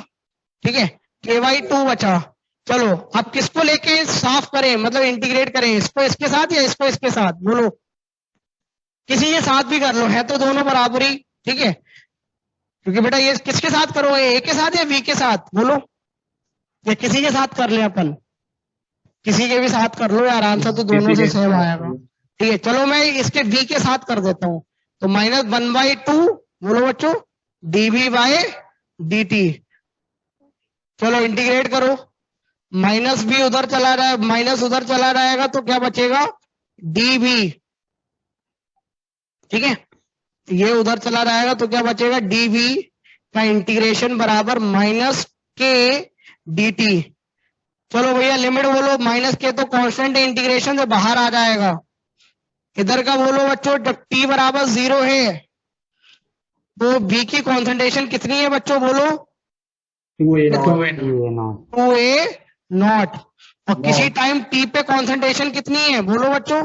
ठीक है, KY2 बचा। चलो अब किसको लेके साफ करें, मतलब इंटीग्रेट करें, इसको इसके साथ या इसको इसके साथ, बोलो। किसी के साथ भी कर लो, है तो दोनों बराबरी। ठीक है, क्योंकि बेटा ये किसके साथ करोगे, ए के साथ या वी के साथ, बोलो, या किसी के साथ कर ले अपन, किसी के भी साथ कर लो यार, आंसर तो दोनों से सेम आएगा। ठीक है, चलो मैं इसके v के साथ कर देता हूं, तो -1/2, बोलो बच्चों, dv/dt dt। चलो इंटीग्रेट करो, माइनस भी उधर चला रहा है, माइनस उधर चला जाएगा तो क्या बचेगा, dv। ठीक है, ये उधर चला जाएगा तो क्या बचेगा, dv का इंटीग्रेशन बराबर माइनस के dt। चलो भैया लिमिट बोलो, माइनस के तो कांस्टेंट इंटीग्रेशन से बाहर आ जाएगा। इधर का बोलो बच्चों, जब t बराबर 0 है तो b की कॉन्सेंट्रेशन कितनी है बच्चों, बोलो 2a नॉट। और किसी टाइम t पे कॉन्सेंट्रेशन कितनी है, बोलो बच्चों,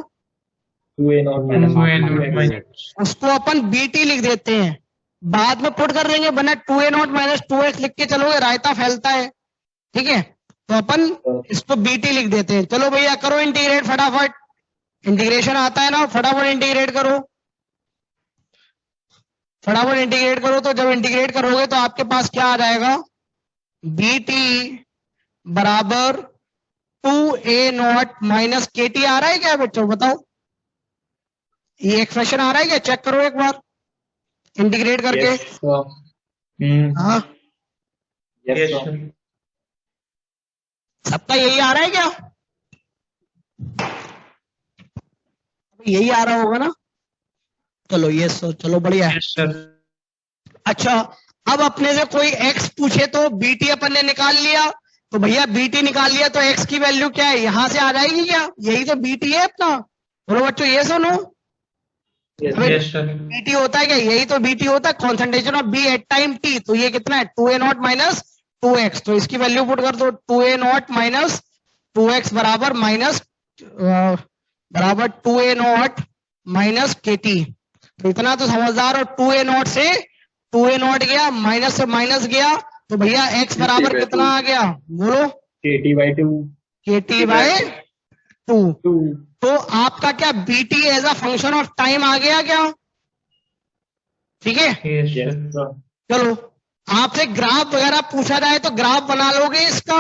2a0 उसको अपन bt लिख देते हैं, बाद में पुट कर देंगे, बना 2a0 माइनस 2x लिख के चलोगे, रायता फैलता है। ठीक है, तो अपन इसको bt लिख देते हैं। चलो भैया करो इंटीग्रेट फटाफट, इंटीग्रेशन आता है ना, फटाफट इंटीग्रेट करो, फटाफट इंटीग्रेट करो। तो जब इंटीग्रेट करोगे तो आपके पास क्या आ जाएगा, bt बराबर 2a0 माइनस kt आ रहा है क्या बच्चों, बताओ, ये एक्सप्रेशन आ रहा है क्या, चेक करो एक बार इंटीग्रेट करके। हाँ सबका यही आ रहा है क्या, यही आ रहा होगा ना, चलो ये चलो बढ़िया है। अच्छा अब अपने से कोई x पूछे तो bt अपन ने निकाल लिया, तो भैया bt निकाल लिया तो x की वैल्यू क्या है, यहां से आ जाएगी क्या, यही तो bt है अपना, बोलो बच्चों ये सुनो, bt होता है क्या, यही तो bt होता है, concentration of b at time t। तो ये कितना है 2a0 माइनस 2x, तो इसकी वैल्यू पुट कर दो, 2a0 माइनस 2x बराबर माइनस बराबर 2a0 माइनस kt। तो इतना तो समझदार, और 2a0 से 2a0 गया, माइनस से माइनस गया, तो भैया x बराबर कितना आ गया, बोलो kt/2 kt/2। तो आपका क्या bt as a function of time आ गया क्या, ठीक है। चलो आपसे ग्राफ वगैरह पूछा जाए तो ग्राफ बना लोगे इसका,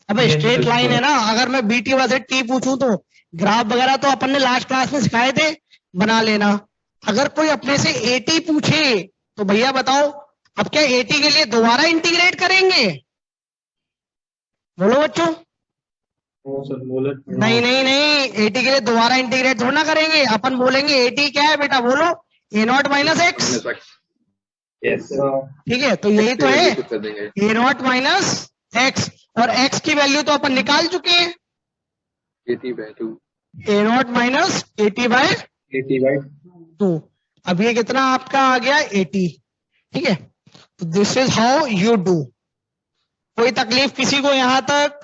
अब स्ट्रेट लाइन है ना, अगर मैं bt वर्सेस t पूछूं तो ग्राफ वगैरह तो अपन ने लास्ट क्लास में सिखाए थे, बना लेना। अगर कोई अपने से at पूछे तो भैया बताओ, अब क्या at के लिए दोबारा इंटीग्रेट करेंगे, बोलो बच्चों, नहीं नहीं नहीं, at के लिए दोबारा इंटीग्रेट थोड़ा ना करेंगे, अपन बोलेंगे at क्या है बेटा, बोलो a0 माइनस x। ठीक है, तो यही तो है a0 माइनस x, और x की वैल्यू तो अपन निकाल चुके हैं, kt/2 a0 माइनस kt/2। अब ये कितना आपका आ गया 80। ठीक है, तो this is how you do. कोई तकलीफ किसी को यहां तक,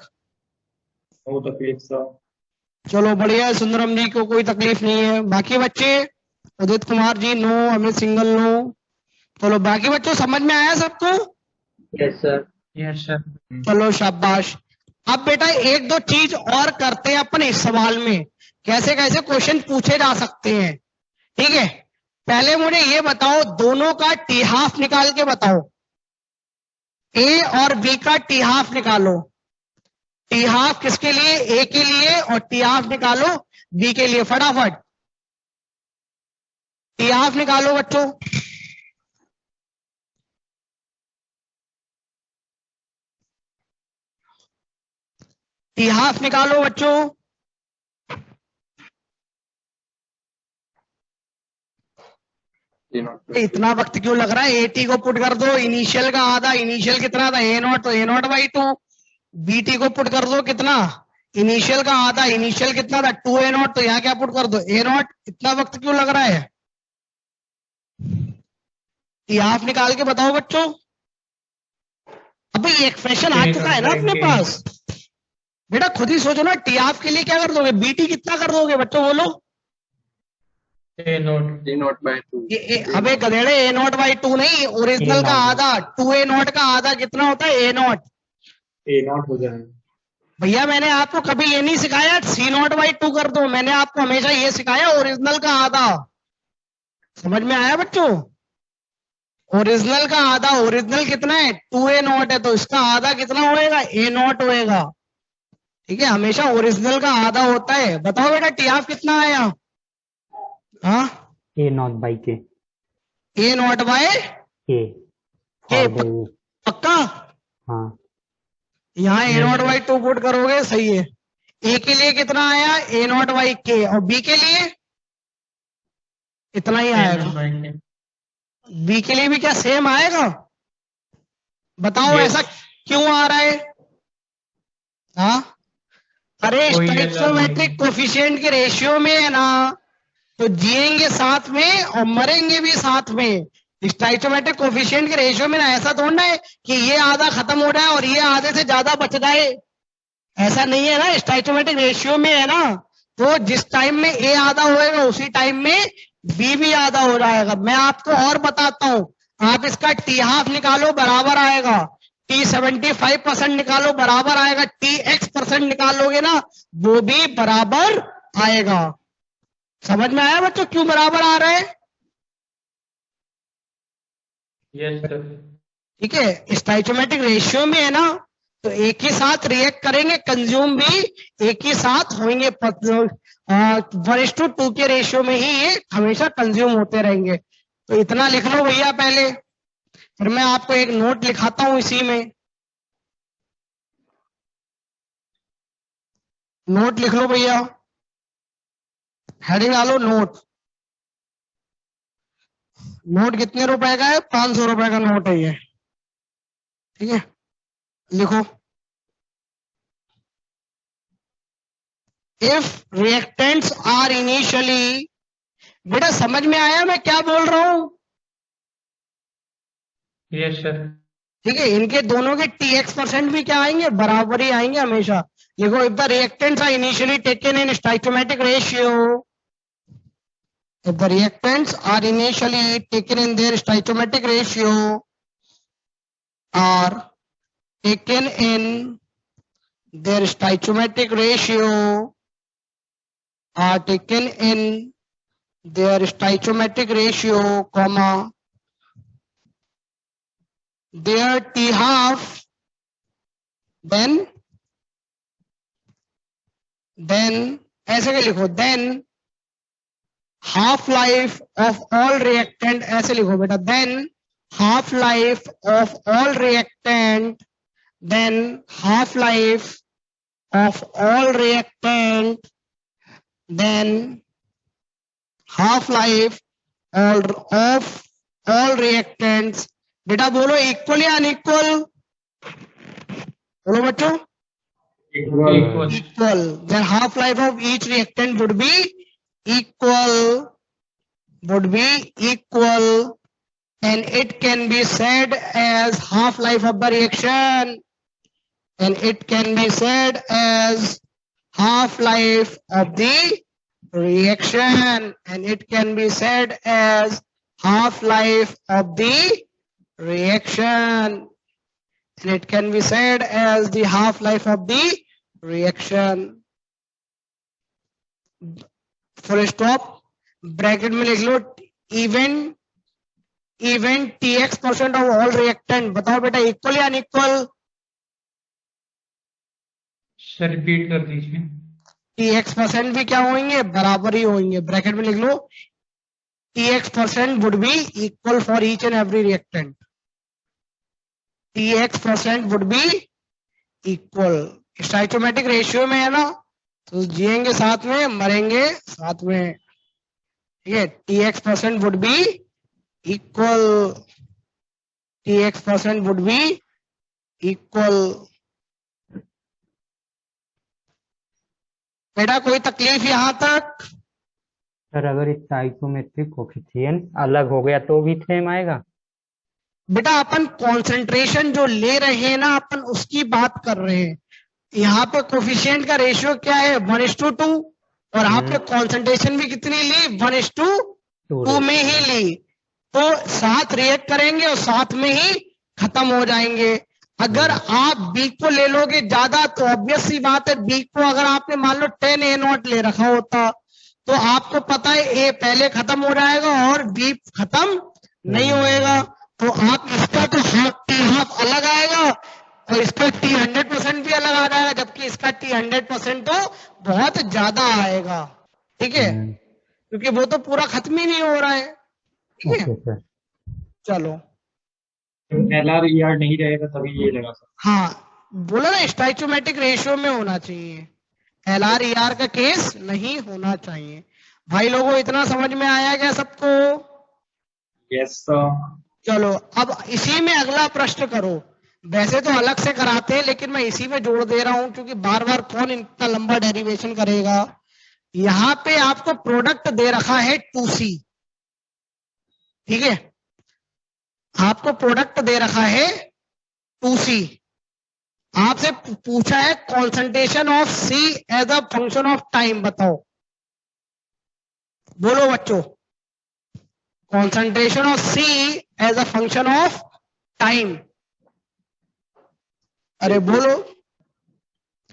चलो बढ़िया है, सुंदरम जी को कोई तकलीफ नहीं है, बाकी बच्चे उदित Kumar ji no, Amit single no, चलो बाकी बच्चों समझ में आया सबको, यस सर। चलो शाबाश। अब बेटा एक दो चीज और करते हैं अपन इस सवाल में, कैसे कैसे क्वेश्चन पूछे जा सकते हैं। ठीक है, पहले मुझे ये बताओ, दोनों का टी हाफ निकाल के बताओ, ए और बी का टी हाफ निकालो, टी हाफ किसके लिए, ए के लिए, और टी हाफ निकालो बी के लिए, फटाफट टी हाफ निकालो बच्चों। टी हाफ निकालो बच्चों, इतना वक्त क्यों लग रहा है, एटी को पुट कर दो, इनिशियल का आधा, इनिशियल कितना था a0, तो a0/2, बीटी को पुट कर दो कितना, इनिशियल का आधा, इनिशियल कितना था 2a0, तो यहाँ क्या पुट कर दो a0। इतना वक्त क्यों लग रहा है, टी हाफ निकाल के बताओ बच्चों। अब ये एक्सप्रेशन आ चुका है ना अपने पास, बेटा खुद ही सोचो ना, टी हाफ के लिए क्या कर दोगे, बीटी कितना कर दोगे बच्चों, बोलो a0/2 अबे गधेड़े, a0/2 नहीं, ओरिजिनल का आधा, 2a0 का आधा कितना होता है, a0 हो जाए। भैया मैंने आपको कभी ये नहीं सिखाया c0/2 कर दो, मैंने आपको हमेशा ये सिखाया ओरिजिनल का आधा, समझ में आया बच्चों, ओरिजिनल का आधा, ओरिजिनल कितना है 2a0 है, तो इसका आधा कितना होएगा, a0 होएगा। ठीक है, हमेशा ओरिजिनल का आधा होता है। बताओ बेटा टी हाफ कितना आया, हाँ a0/k a0/k, के और भी पक्का? हाँ यहाँ ए नॉट बाई 2 पुट करोगे, सही है। ए के लिए कितना आया, ए नॉट बाई के, और बी के लिए इतना ही आएगा। बी के लिए भी क्या सेम आएगा? बताओ ऐसा क्यों आ रहा है? हाँ, अरे स्टोइकोमेट्रिक कोफिशिएंट के रेशियो में है ना, तो जिएंगे साथ में और मरेंगे भी साथ में। स्टोइकोमेट्रिक कोफिशिएंट के रेशियो में ना ऐसा थोड़ा है कि ये आधा खत्म हो जाए और ये आधे से ज्यादा बच जाए, ऐसा नहीं है ना। स्टोइकोमेट्रिक रेशियो में है ना, तो जिस टाइम में ए आधा होएगा उसी टाइम में बी भी आधा हो जाएगा। मैं आपको और बताता हूं, आप इसका टी हाफ निकालो बराबर आएगा, टी 75% निकालो बराबर आएगा, टी x% निकालोगे ना वो भी बराबर आएगा। समझ में आया बच्चों क्यों बराबर आ रहा है? Yes sir. ठीक है, स्टोइकोमेट्रिक रेशियो में है ना, तो एक ही साथ रिएक्ट करेंगे, कंज्यूम भी एक ही साथ होंगे। 1:2 के रेशियो में ही ये हमेशा कंज्यूम होते रहेंगे। तो इतना लिख लो भैया पहले, फिर मैं आपको एक नोट लिखाता हूं इसी में। नोट लिख लो भैया, हेडिंग डालो नोट। नोट कितने रुपए का है? 500 रुपए का नोट है ये, ठीक है। लिखो, इफ रिएक्टेंट्स आर इनिशियली, बेटा समझ में आया मैं क्या बोल रहा हूं? Yes sir. ठीक है, इनके दोनों के Tx% भी क्या आएंगे, बराबर ही आएंगे हमेशा। देखो, if the reactants are initially taken in stoichiometric ratio, if the reactants are initially taken in their stoichiometric ratio, are taken in their stoichiometric ratio, are taken in their stoichiometric ratio, comma, their T half, then ऐसे के लिखो, then half life of all reactant, ऐसे लिखो बेटा, then half life of all reactant, then half life of all reactant, then half life of all reactants, बेटा बोलो इक्वल या अनइक्वल? बोलो बच्चों, equal. Then half life of each reactant would be equal, and it can be said as half life of the reaction, and it can be said as half life of the reaction, and it can be said as half life of the reaction, and it can be said as the half life of the reaction. Full stop, bracket में लिख लो, even Tx% of all reactant. बताओ बेटा इक्वल या अनइक्वल? सर रिपीट कर दीजिए। Tx% भी क्या होंगे, बराबर ही होंगे। ब्रैकेट में लिख लो, Tx% would be equal for each and every reactant. Tx% would be equal, stoichiometric ratio में है ना, तो जिएंगे साथ में, मरेंगे साथ में, ठीक है। Tx% would be equal, Tx% would be equal. बेटा कोई तकलीफ यहां तक? सर अगर इस स्टोइकोमेट्रिक कोफिशिएंट अलग हो गया तो भी सेम आएगा? बेटा अपन कॉन्सेंट्रेशन जो ले रहे हैं ना, अपन उसकी बात कर रहे हैं। यहाँ पे कोफिशिएंट का रेशियो क्या है, 1:2, और आपने कॉन्सेंट्रेशन भी कितनी ली, 1:2 में ही ली। तो साथ रिएक्ट करेंगे और साथ में ही खत्म हो जाएंगे। अगर आप बी को ले लोगे ज्यादा, तो ऑब्वियस सी बात है, बी को अगर आपने मान लो 10 A0 ले रखा होता, तो आपको पता है ए पहले खत्म हो जाएगा और बी खत्म नहीं होएगा। तो आप इसका तो हाफ अलग आएगा और इसका T100% भी अलग आ जाएगा, जबकि इसका T100% तो बहुत ज्यादा आएगा, ठीक है, क्योंकि वो तो पूरा खत्म ही नहीं हो रहा है, ठीक है। चलो LR ER नहीं रहेगा तभी ये लगा सर। हाँ, बोला ना स्टोइचोमेट्रिक रेशियो में होना चाहिए, LR ER का केस नहीं होना चाहिए। भाई लोगों, इतना समझ में आया क्या सबको? Yes sir. चलो अब इसी में अगला प्रश्न करो। वैसे तो अलग से कराते हैं, लेकिन मैं इसी में जोड़ दे रहा हूं क्योंकि बार बार कौन इतना लंबा डेरिवेशन करेगा। यहां पे आपको प्रोडक्ट दे रखा है 2C, ठीक है, आपको प्रोडक्ट दे रखा है 2C। आपसे पूछा है concentration of C as a function of time, बताओ, बोलो बच्चों, concentration of C as a function of time, अरे बोलो।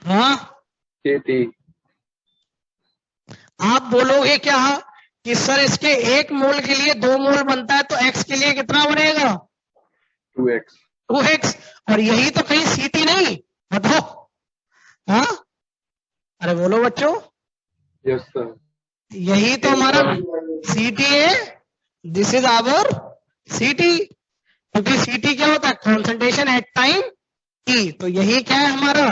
हाँ, KT। आप बोलोगे क्या कि सर इसके 1 मोल के लिए 2 मोल बनता है, तो x के लिए कितना बनेगा? 2x। 2x। और यही तो कहीं CT नहीं, बताओ। हाँ, अरे बोलो बच्चों, यस सर। यही तो हमारा CT है। This is our CT। क्योंकि CT क्या होता है? Concentration at time T। तो यही क्या है हमारा?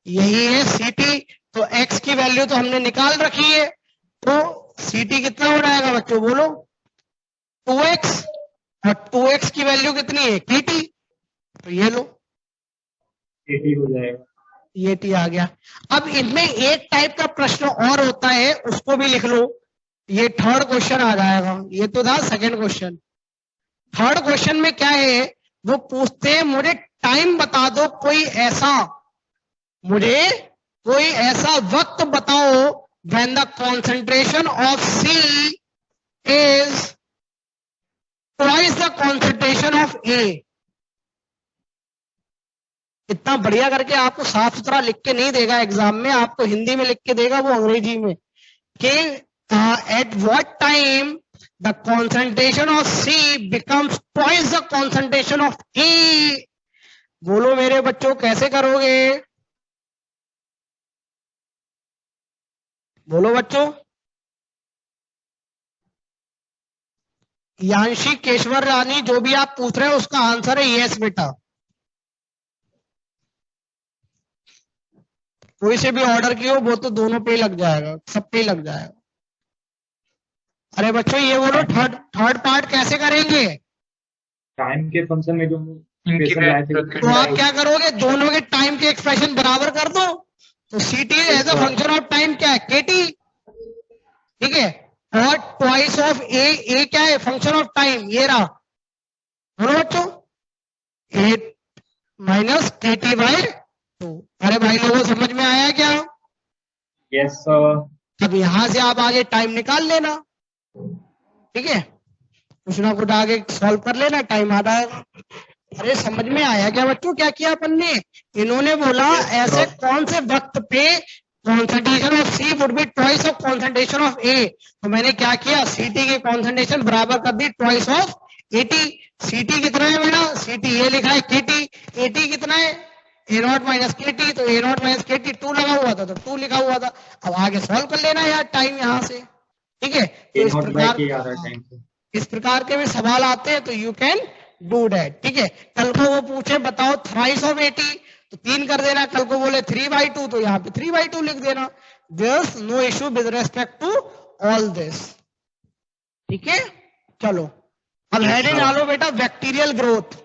यही है CT। तो x की वैल्यू तो हमने निकाल रखी है, तो CT कितना हो जाएगा बच्चों, बोलो? 2x। और 2x की वैल्यू कितनी है? KT। तो ये लो, KT हो जाएगा। ये T आ गया। अब इनमें एक टाइप का प्रश्न और होता है, उसको भी लिख लो। ये थर्ड क्वेश्चन आ जाएगा, ये तो था सेकंड क्वेश्चन। थर्ड क्वेश्चन में क्या है, वो पूछते हैं मुझे टाइम बता दो, मुझे कोई ऐसा वक्त बताओ when the concentration of C is twice the concentration of A। इतना बढ़िया करके आपको साफ सुथरा लिख के नहीं देगा एग्जाम में, आपको हिंदी में लिख के देगा, वो अंग्रेजी में, कि at what time the concentration of C becomes twice the concentration of A। बोलो मेरे बच्चों, कैसे करोगे? बोलो बच्चों। यांशी, केशवर रानी, जो भी आप पूछ रहे हो उसका आंसर है यस बेटा। कोई से भी ऑर्डर की हो, वो तो दोनों पे ही लग जाएगा, सब पे ही लग जाएगा। अरे बच्चों ये बोलो, थर्ड पार्ट कैसे करेंगे? टाइम के फंक्शन में जो इनकी expression लाए थे, तो आप क्या करोगे, दोनों के टाइम के एक्सप्रेशन बराबर कर दो। तो CT as a function of time क्या है? KT, ठीक है। और ट्वाइस ऑफ ए क्या है? फंक्शन ऑफ टाइम, ये रहा। बोलो बच्चों, 8 माइनस KT बाय 2। अरे भाई लोगों, समझ में आया क्या? Yes sir. अब यहां से आप आगे टाइम निकाल लेना, ठीक है, कुछ ना कुछ आगे सॉल्व कर लेना, टाइम आ जाएगा। अरे समझ में आया क्या बच्चों, क्या किया अपन ने? इन्होंने बोला ऐसे कौन से वक्त पे concentration of C would be twice of concentration of A। तो मैंने क्या किया, CT के कॉन्सेंट्रेशन बराबर कर दी ट्वाइस ऑफ AT। CT कितना है मेरा? CT ये लिखा है KT। AT कितना है? A0 minus KT। तो A0 माइनस KT 2 लगा हुआ था, तो 2 लिखा हुआ था। अब आगे सॉल्व कर लेना यार टाइम यहां से, ठीक है। तो इस प्रकार के भी सवाल आते हैं, तो यू कैन डू दैट, ठीक है। कल को वो पूछे बताओ थ्राइस ऑफ 80, तो 3 कर देना। कल को बोले 3/2, तो यहाँ पे 3/2 लिख देना। There no issue with respect to all this, ठीक है। चलो अब हेडिंग डालो बेटा, bacterial growth.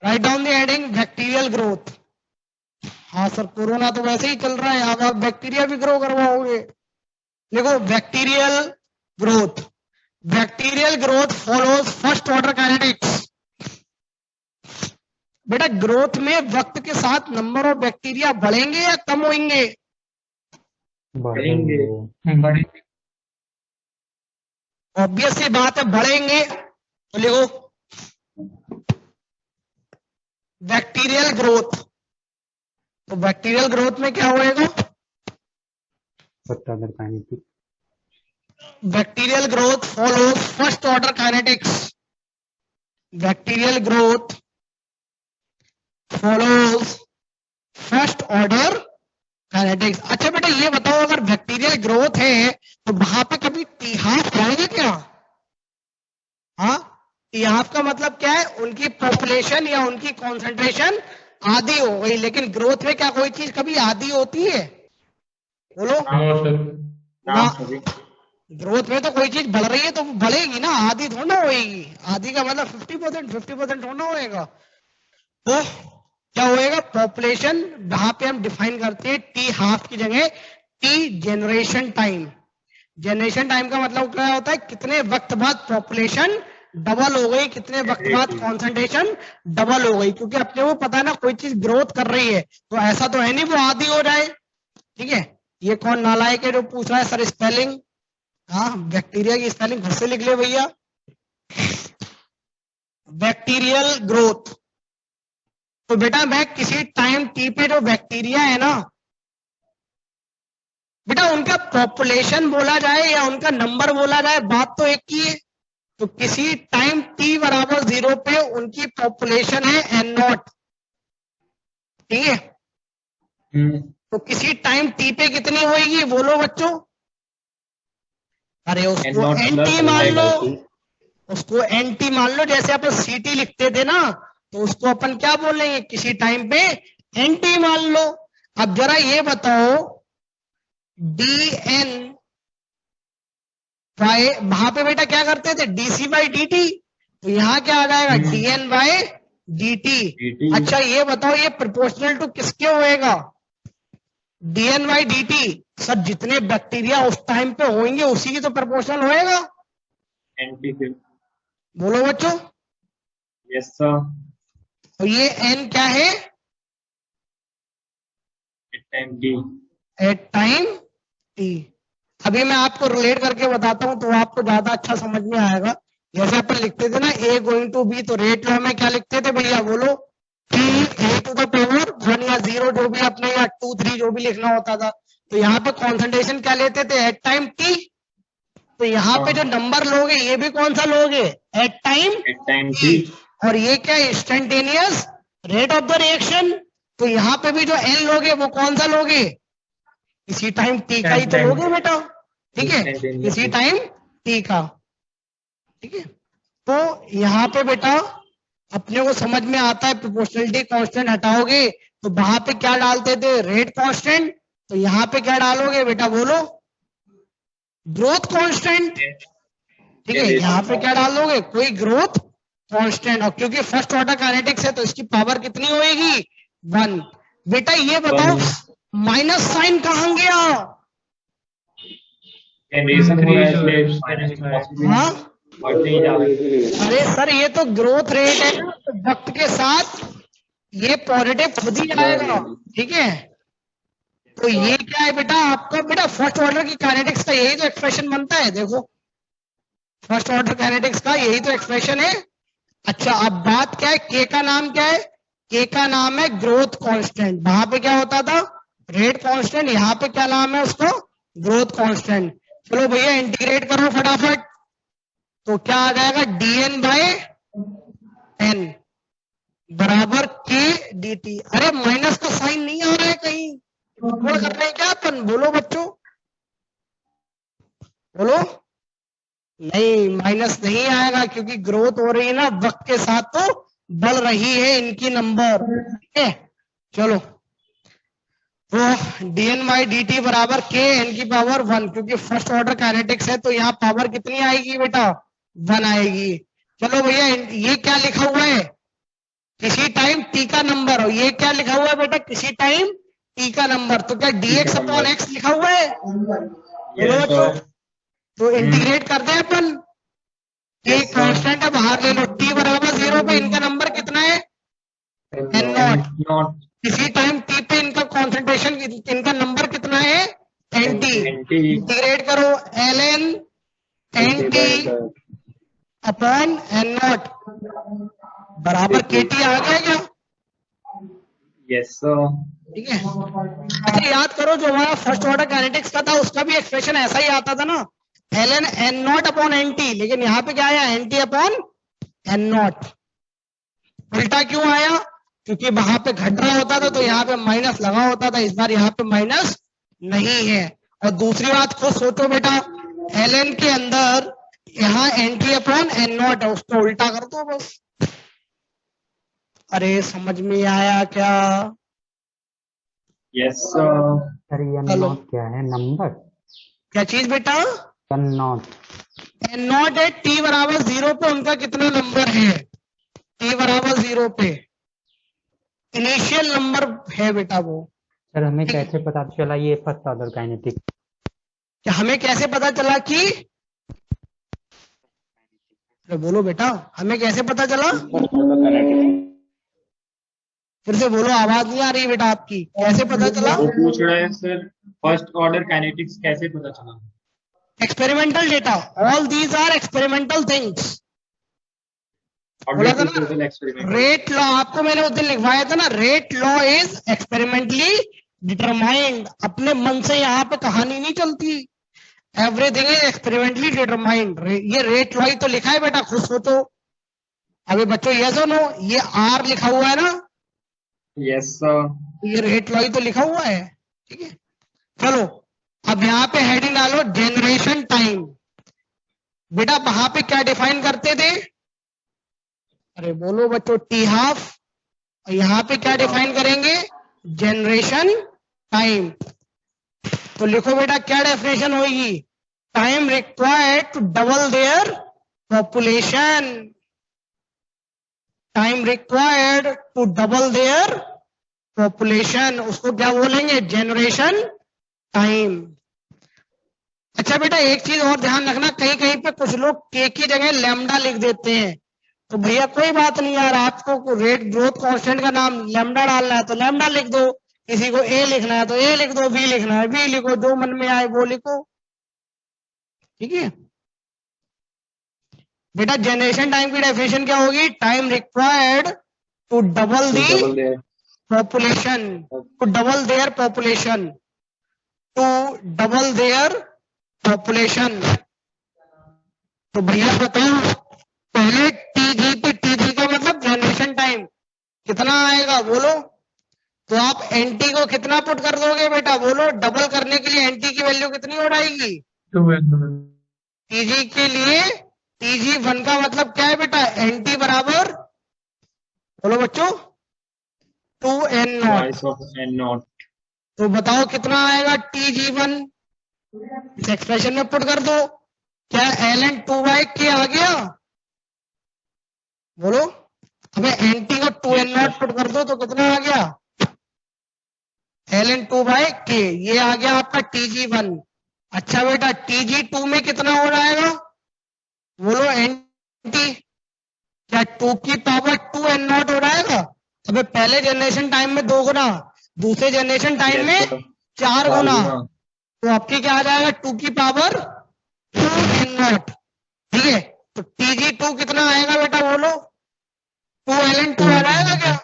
Right down the heading, bacterial growth. हाँ सर, कोरोना तो वैसे ही चल रहा है, अब आप बैक्टीरिया भी ग्रो करवाओगे। देखो bacterial growth, bacterial growth follows first order kinetics. बेटा ग्रोथ में वक्त के साथ नंबर ऑफ बैक्टीरिया बढ़ेंगे या कम होंगे? बढ़ेंगे। ऑब्वियस सी बात है, बढ़ेंगे। तो लिखो बैक्टीरियल ग्रोथ। तो बैक्टीरियल ग्रोथ में क्या होएगा? Bacterial growth follows first order kinetics. Bacterial growth follows first order kinetics. अच्छा बेटा ये बताओ, अगर बैक्टीरियल ग्रोथ है तो वहां पे कभी टी हाफ रहेगा क्या? हाँ, टी हाफ का मतलब क्या है, उनकी पॉपुलेशन या उनकी कॉन्सेंट्रेशन आधी हो गई। लेकिन ग्रोथ में क्या कोई चीज कभी आधी होती है? बोलो ना। ग्रोथ में तो कोई चीज बढ़ रही है तो बढ़ेगी ना, आधी थोड़ा ना होएगी। आधी का मतलब 50%, 50% थोड़ा ना होएगा। तो क्या होएगा, पॉपुलेशन, वहां पे हम डिफाइन करते हैं टी हाफ की जगह T generation time. Generation time का मतलब क्या होता है, कितने वक्त बाद पॉपुलेशन डबल हो गई, कितने वक्त बाद कॉन्सेंट्रेशन डबल हो गई। क्योंकि अपने को पता है ना, कोई चीज ग्रोथ कर रही है तो ऐसा तो है नहीं वो आधी हो जाए। ठीक है, ये कौन नालायक है जो पूछ रहा है सर स्पेलिंग? हाँ, बैक्टीरिया की स्पेलिंग फिर से लिख ले भैया, बैक्टीरियल ग्रोथ। तो बेटा मैं किसी टाइम टी पे जो बैक्टीरिया है ना बेटा, उनका पॉपुलेशन बोला जाए या उनका नंबर बोला जाए, बात तो एक ही है। तो किसी टाइम t बराबर 0 पे उनकी पॉपुलेशन है n0, ठीक है। तो किसी टाइम t पे कितनी होगी बोलो बच्चों? अरे उसको nt मान लो, उसको nt मान लो। जैसे अपन ct लिखते थे ना, तो उसको अपन क्या बोलेंगे, किसी टाइम पे nt मान लो। अब जरा ये बताओ, dn बाय, वहां पे बेटा क्या करते थे, dc बाई dt, तो यहाँ क्या आ जाएगा, dn बाय dt। अच्छा ये बताओ, ये प्रोपोर्शनल टू किसके होएगा, dn बाई dt। सर जितने बैक्टीरिया उस टाइम पे होंगे उसी की तो प्रोपोर्शनल होएगा। बोलो बच्चों। Yes sir. तो ये n क्या है, एट टाइम t। अभी मैं आपको रिलेट करके बताता हूं तो आपको ज्यादा अच्छा समझ में आएगा। जैसे अपन लिखते थे ना a गोइंग टू b, तो रेट लॉ में क्या लिखते थे भैया बोलो, p a to the power 1 या 0 जो भी अपने, या 2 3 जो भी लिखना होता था। तो यहाँ पे कॉन्सेंट्रेशन क्या लेते थे, एट टाइम t। तो यहाँ पे जो नंबर लोगे ये भी कौन सा लोगे, एट टाइम t। और ये क्या, instantaneous rate of the reaction. तो यहाँ पे भी जो n लोगे वो कौन सा लोगे, इसी टाइम t का ही तो लोगे बेटा। ठीक है, इसी टाइम t का। ठीक है, तो यहाँ पे बेटा अपने को समझ में आता है, प्रोपोर्शनलिटी कांस्टेंट हटाओगे तो वहां पे क्या डालते थे, रेट कांस्टेंट। तो यहाँ पे क्या डालोगे बेटा बोलो, ग्रोथ कांस्टेंट। ठीक है, यहाँ पे क्या डालोगे, कोई ग्रोथ कांस्टेंट। और क्योंकि फर्स्ट ऑर्डर काइनेटिक्स है तो इसकी पावर कितनी होएगी, 1। बेटा ये बताओ माइनस साइन कहां गया, हाँ? अरे सर ये तो ग्रोथ रेट है ना, तो वक्त के साथ ये पॉजिटिव खुद ही आएगा। ठीक है, तो ये क्या है बेटा आपका, बेटा फर्स्ट ऑर्डर की काइनेटिक्स का यही तो एक्सप्रेशन बनता है। देखो फर्स्ट ऑर्डर काइनेटिक्स का यही तो एक्सप्रेशन है। अच्छा अब बात क्या है, के का नाम क्या है, के का नाम है ग्रोथ कांस्टेंट। वहां पे क्या होता था, रेट कांस्टेंट। यहाँ पे क्या नाम है उसको, ग्रोथ कांस्टेंट। चलो भैया इंटीग्रेट करो फटाफट, तो क्या आ जाएगा, dn बाय n बराबर k dt। अरे माइनस का साइन नहीं आ रहा है कहीं, गड़बड़ कर रहे हैं क्या अपन, बोलो बच्चों बोलो। नहीं माइनस नहीं आएगा, क्योंकि ग्रोथ हो रही है ना, वक्त के साथ तो बढ़ रही है इनकी नंबर। ठीक है, चलो तो dn बाई dt बराबर k n की पावर 1, क्योंकि फर्स्ट ऑर्डर काइनेटिक्स है तो यहाँ पावर कितनी आएगी बेटा, 1 आएगी। चलो भैया ये क्या लिखा हुआ है, किसी टाइम t का नंबर। और ये क्या लिखा हुआ है बेटा, किसी टाइम t का नंबर। तो क्या dx अपॉन x लिखा हुआ है, बोलो बच्चों। तो इंटीग्रेट करते हैं अपन, ये कांस्टेंट है बाहर ले लो, t बराबर 0 पे इनका नंबर कितना है, n0। किसी टाइम t पे इनका कॉन्सेंट्रेशन, इनका नंबर कितना है, nt। इंटीग्रेट करो ln nt अपॉन n0 बराबर kt आ गया क्या, यस सर। ठीक है। अच्छा याद करो, जो हमारा फर्स्ट ऑर्डर काइनेटिक्स का था उसका भी एक्सप्रेशन ऐसा ही आता था ना, ln n0 अपॉन nt। लेकिन यहाँ पे क्या आया, nt अपॉन n0। उल्टा क्यों आया, क्योंकि वहां पे घट रहा होता था तो यहाँ पे माइनस लगा होता था, इस बार यहाँ पे माइनस नहीं है। और दूसरी बात खुद सोचो बेटा, ln के अंदर यहाँ NT अपॉन N नॉट है, उसको उल्टा कर दो बस। अरे समझ में आया क्या? Yes sir. सर ये हेलो। नॉट क्या है? नंबर? क्या चीज बेटा? One not. N नॉट है T बराबर 0 पे उनका कितना नंबर है, T बराबर 0 पे इनिशियल नंबर है बेटा वो। सर हमें कैसे पता चला ये फर्स्ट ऑर्डर काइनेटिक? कि हमें कैसे पता चला कि, अरे बोलो बेटा, हमें कैसे पता चला? फिर से बोलो, आवाज नहीं आ रही बेटा आपकी। कैसे पता चला? वो पूछ रहे हैं सर फर्स्ट ऑर्डर काइनेटिक्स कैसे पता चला? Experimental data, all these are experimental things. बोला था ना रेट लॉ, आपको मैंने उस दिन लिखवाया था ना, rate law is experimentally determined. अपने मन से यहाँ पे कहानी नहीं चलती, एवरीथिंग इज एक्सपेरिमेंटली डिटरमाइंड। ये रेट लॉ ही तो लिखा है बेटा, खुद सोचो। अभी बच्चों ये सुनो, ये आर लिखा हुआ है ना, यस सर। ये रेट लॉ ही तो लिखा हुआ है, ठीक है। चलो अब यहाँ पे हेडिंग डालो जनरेशन टाइम। बेटा वहां पे क्या डिफाइन करते थे? अरे बोलो बच्चों, टी हाफ। यहाँ पे क्या डिफाइन करेंगे? Generation time. तो लिखो बेटा क्या डेफिनेशन होगी? Time required to double their population. Time required to double their population, उसको क्या बोलेंगे? Generation time. अच्छा बेटा एक चीज और ध्यान रखना, कहीं कहीं पे कुछ लोग के की जगह लैम्डा लिख देते हैं। तो भैया कोई बात नहीं यार, आपको रेट ग्रोथ कांस्टेंट का नाम लैम्डा डालना है तो लैम्डा लिख दो, किसी को ए लिखना है तो ए लिख दो, बी लिखना है बी लिखो, जो मन में आए वो लिखो, ठीक है बेटा। जनरेशन टाइम की डेफिनेशन क्या होगी? Time required to double the population, to double their population, to double their population. तो भैया बताओ पहले टीजी पे, टीजी का मतलब जनरेशन टाइम कितना आएगा बोलो? तो आप एनटी को कितना पुट कर दोगे बेटा बोलो? डबल करने के लिए एनटी की वैल्यू कितनी हो जाएगी? 2n। टीजी के लिए टीजी वन का मतलब क्या है बेटा? एनटी बराबर बोलो बच्चों 2n नॉट। तो बताओ कितना आएगा टीजी वन? इस एक्सप्रेशन में पुट कर दो। क्या ln 2/k आ गया बोलो? हमें एनटी को 2n नॉट पुट कर दो तो कितना आ गया? ln 2/k, ये आ गया आपका टीजी वन। अच्छा बेटा टीजी टू में कितना हो जाएगा बोलो? एनटी क्या 2 की पावर 2n नॉट हो जाएगा? अबे पहले जनरेशन टाइम में 2 गुना, दूसरे जनरेशन टाइम में 4 गुना, तो आपकी क्या आ जाएगा? 2 की पावर 2n नॉट, ठीक है। तो टीजी टू कितना आएगा बेटा बोलो? 2 ln 2 आ जाएगा क्या?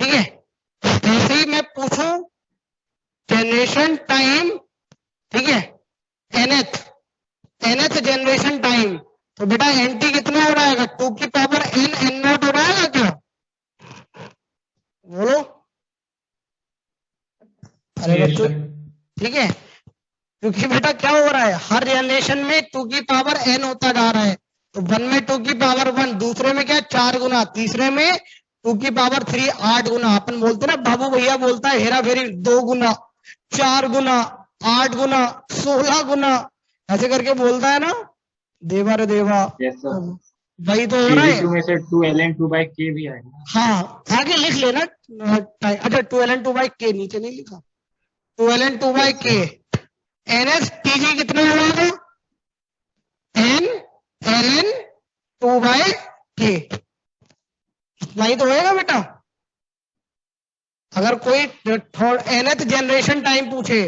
ठीक है। जैसे ही मैं पूछूं जनरेशन टाइम, ठीक है, nth जनरेशन टाइम, तो बेटा एनटी कितना हो जाएगा? 2 की पावर n नॉट हो जाएगा क्या बोलो? अरे बच्चों ठीक है, क्योंकि बेटा क्या हो रहा है, हर जनरेशन में 2 की पावर n होता जा रहा है। तो 1 में 2 की पावर 1, दूसरे में क्या 4 गुना, तीसरे में 2 की पावर 3 8 गुना। अपन बोलते ना, बाबू भैया बोलता है हेरा फेरी 2 गुना 4 गुना 8 गुना 16 गुना, ऐसे करके बोलता है ना, देवा रे देवा। वही तो हो रहा है। में से 2 ln 2/k भी आएगा। हाँ आगे लिख लेना। अच्छा 2 ln 2/k नीचे नहीं लिखा, 2 ln 2/k। एनएस टीजी कितना हो जाएगा? n ln 2/k, इतना ही तो होएगा बेटा। अगर कोई nth जनरेशन टाइम पूछे,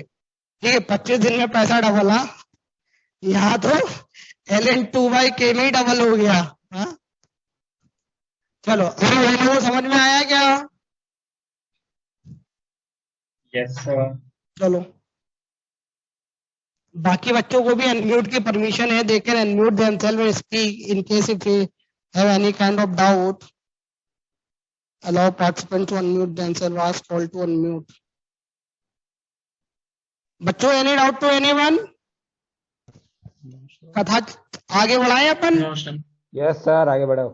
ठीक है 25 दिन में पैसा डबल, हाँ यहाँ तो ln 2/k में ही डबल हो गया। हाँ चलो अभी वो समझ में आया क्या? Yes sir. चलो बाकी बच्चों को भी अनम्यूट की परमिशन है, they can unmute themselves and speak in case if they have any kind of doubt. allow participants to unmute themselves, ask all to unmute. बच्चों any doubt to anyone? कथा आगे बढ़ाएं अपन। यस सर, आगे बढ़ो।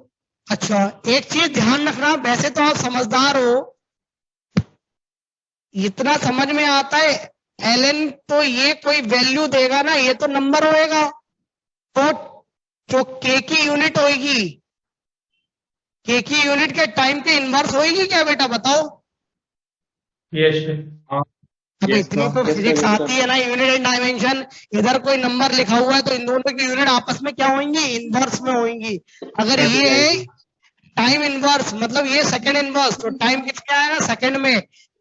अच्छा, एक चीज ध्यान रखना, वैसे तो आप समझदार हो, इतना समझ में आता है एलएन, तो ये कोई वैल्यू देगा ना, ये तो नंबर होएगा, तो जो के की यूनिट होगी, के की यूनिट के टाइम के इनवर्स होगी क्या बेटा, बताओ। यस अब इतनी तो फिजिक्स आती है ना, यूनिट एंड डायमेंशन। इधर कोई नंबर लिखा हुआ है तो इन दोनों की यूनिट आपस में क्या होंगी, इनवर्स में होंगी। अगर ये है टाइम इनवर्स, मतलब ये सेकंड इनवर्स, तो टाइम किसमें आएगा, सेकंड में।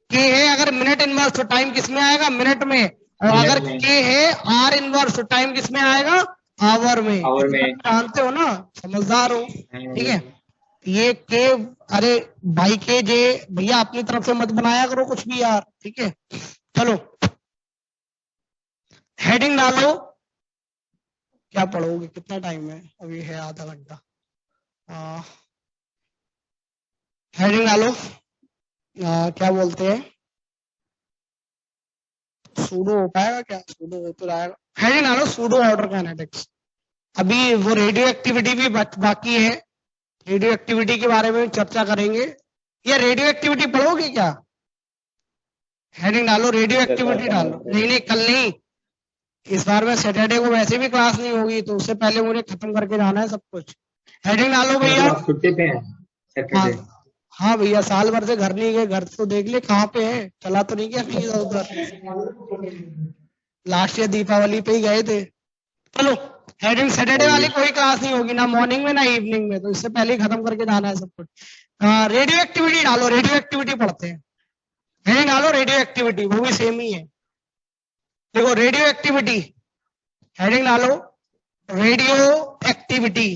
के है अगर मिनट इनवर्स, तो टाइम किसमें आएगा, मिनट में। और अगर के है आर इनवर्स, तो टाइम किसमें आएगा, आवर में। जानते हो ना, समझदार हो, ठीक है। ये के, अरे भाई के जे भैया अपनी तरफ से मत बनाया करो कुछ भी यार, ठीक है। चलो हेडिंग डालो, क्या पढ़ोगे, कितना टाइम है, अभी है आधा घंटा। हेडिंग डालो, क्या बोलते हैं, सूडो हो पाएगा क्या, सूडो हो तो जाएगा। हेडिंग डालो सूडो ऑर्डर काइनेटिक्स। अभी वो रेडियो एक्टिविटी भी बाकी है, रेडियो एक्टिविटी के बारे में चर्चा करेंगे। या रेडियो एक्टिविटी पढ़ोगे क्या, हेडिंग डालो रेडियो एक्टिविटी डालो। नहीं कल नहीं, इस बार में सैटरडे को वैसे भी क्लास नहीं होगी, तो उससे पहले मुझे खत्म करके जाना है सब कुछ। हेडिंग डालो भैया। छुट्टी पे हैं सैटरडे। हाँ भैया, साल भर से घर नहीं गए, घर तो देख ले कहाँ पे है, चला तो नहीं गया कहीं इधर उधर, लास्ट ईयर दीपावली पे ही गए थे। चलो हेडिंग, सैटरडे वाली कोई क्लास नहीं होगी, ना मॉर्निंग में ना इवनिंग में, तो इससे पहले ही खत्म करके जाना है सब कुछ। रेडियो एक्टिविटी डालो, रेडियो एक्टिविटी पढ़ते हैं। हेडिंग डालो रेडियो एक्टिविटी, वो भी सेम ही है। देखो रेडियो एक्टिविटी, हेडिंग डालो रेडियो एक्टिविटी,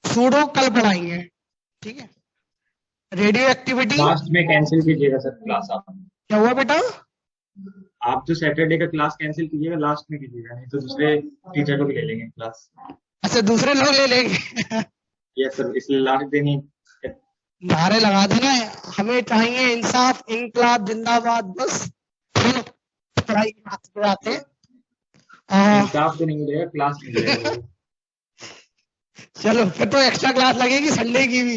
सूडो कल पढ़ाएंगे, ठीक है। रेडियो एक्टिविटी लास्ट में कैंसिल कीजिएगा सर क्लास आप। क्या हुआ बेटा, आप जो सैटरडे का क्लास कैंसिल कीजिएगा, लास्ट में कीजिएगा, नहीं तो दूसरे टीचर को भी ले लेंगे क्लास। अच्छा दूसरे लोग ले लेंगे। यस सर, इसलिए लास्ट दिन ही नारे लगा देना, हमें चाहिए इंसाफ, इनकलाब जिंदाबाद, बस पढ़ाई की बात पे आते हैं। इंसाफ तो नहीं मिलेगा, क्लास मिलेगा। चलो फिर तो एक्स्ट्रा क्लास लगेगी संडे की भी।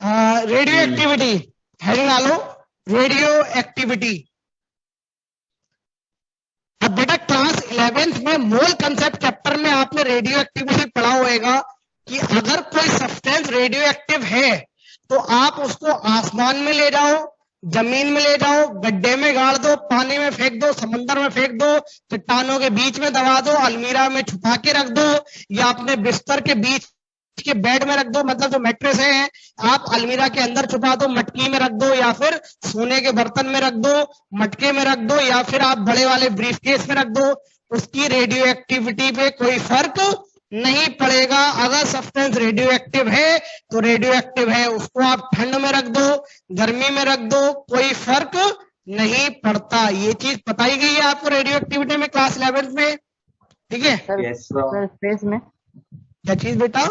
रेडियो एक्टिविटी, हेडिंग डालो रेडियो एक्टिविटी। अब बेटा क्लास 11th में मोल कंसेप्ट चैप्टर में आपने रेडियो एक्टिविटी पढ़ा होगा कि अगर कोई सब्सटेंस रेडियो एक्टिव है तो आप उसको आसमान में ले जाओ, जमीन में ले जाओ, गड्ढे में गाड़ दो, पानी में फेंक दो, समंदर में फेंक दो, चट्टानों के बीच में दबा दो, अलमीरा में छुपा के रख दो, या अपने बिस्तर के बीच के बेड में रख दो, मतलब जो मैट्रेस है आप अलमीरा के अंदर छुपा दो, मटकी में रख दो, या फिर सोने के बर्तन में रख दो, मटके में रख दो, या फिर आप बड़े वाले ब्रीफकेस में रख दो, उसकी रेडियो एक्टिविटी पे कोई फर्क नहीं पड़ेगा। अगर सब्सटेंस रेडियो एक्टिव है तो रेडियो एक्टिव है, उसको आप ठंड में रख दो, गर्मी में रख दो, कोई फर्क नहीं पड़ता। ये चीज बताई गई है आपको रेडियो एक्टिविटी में क्लास 11th में, ठीक है। सर स्पेस में, क्या चीज बेटा,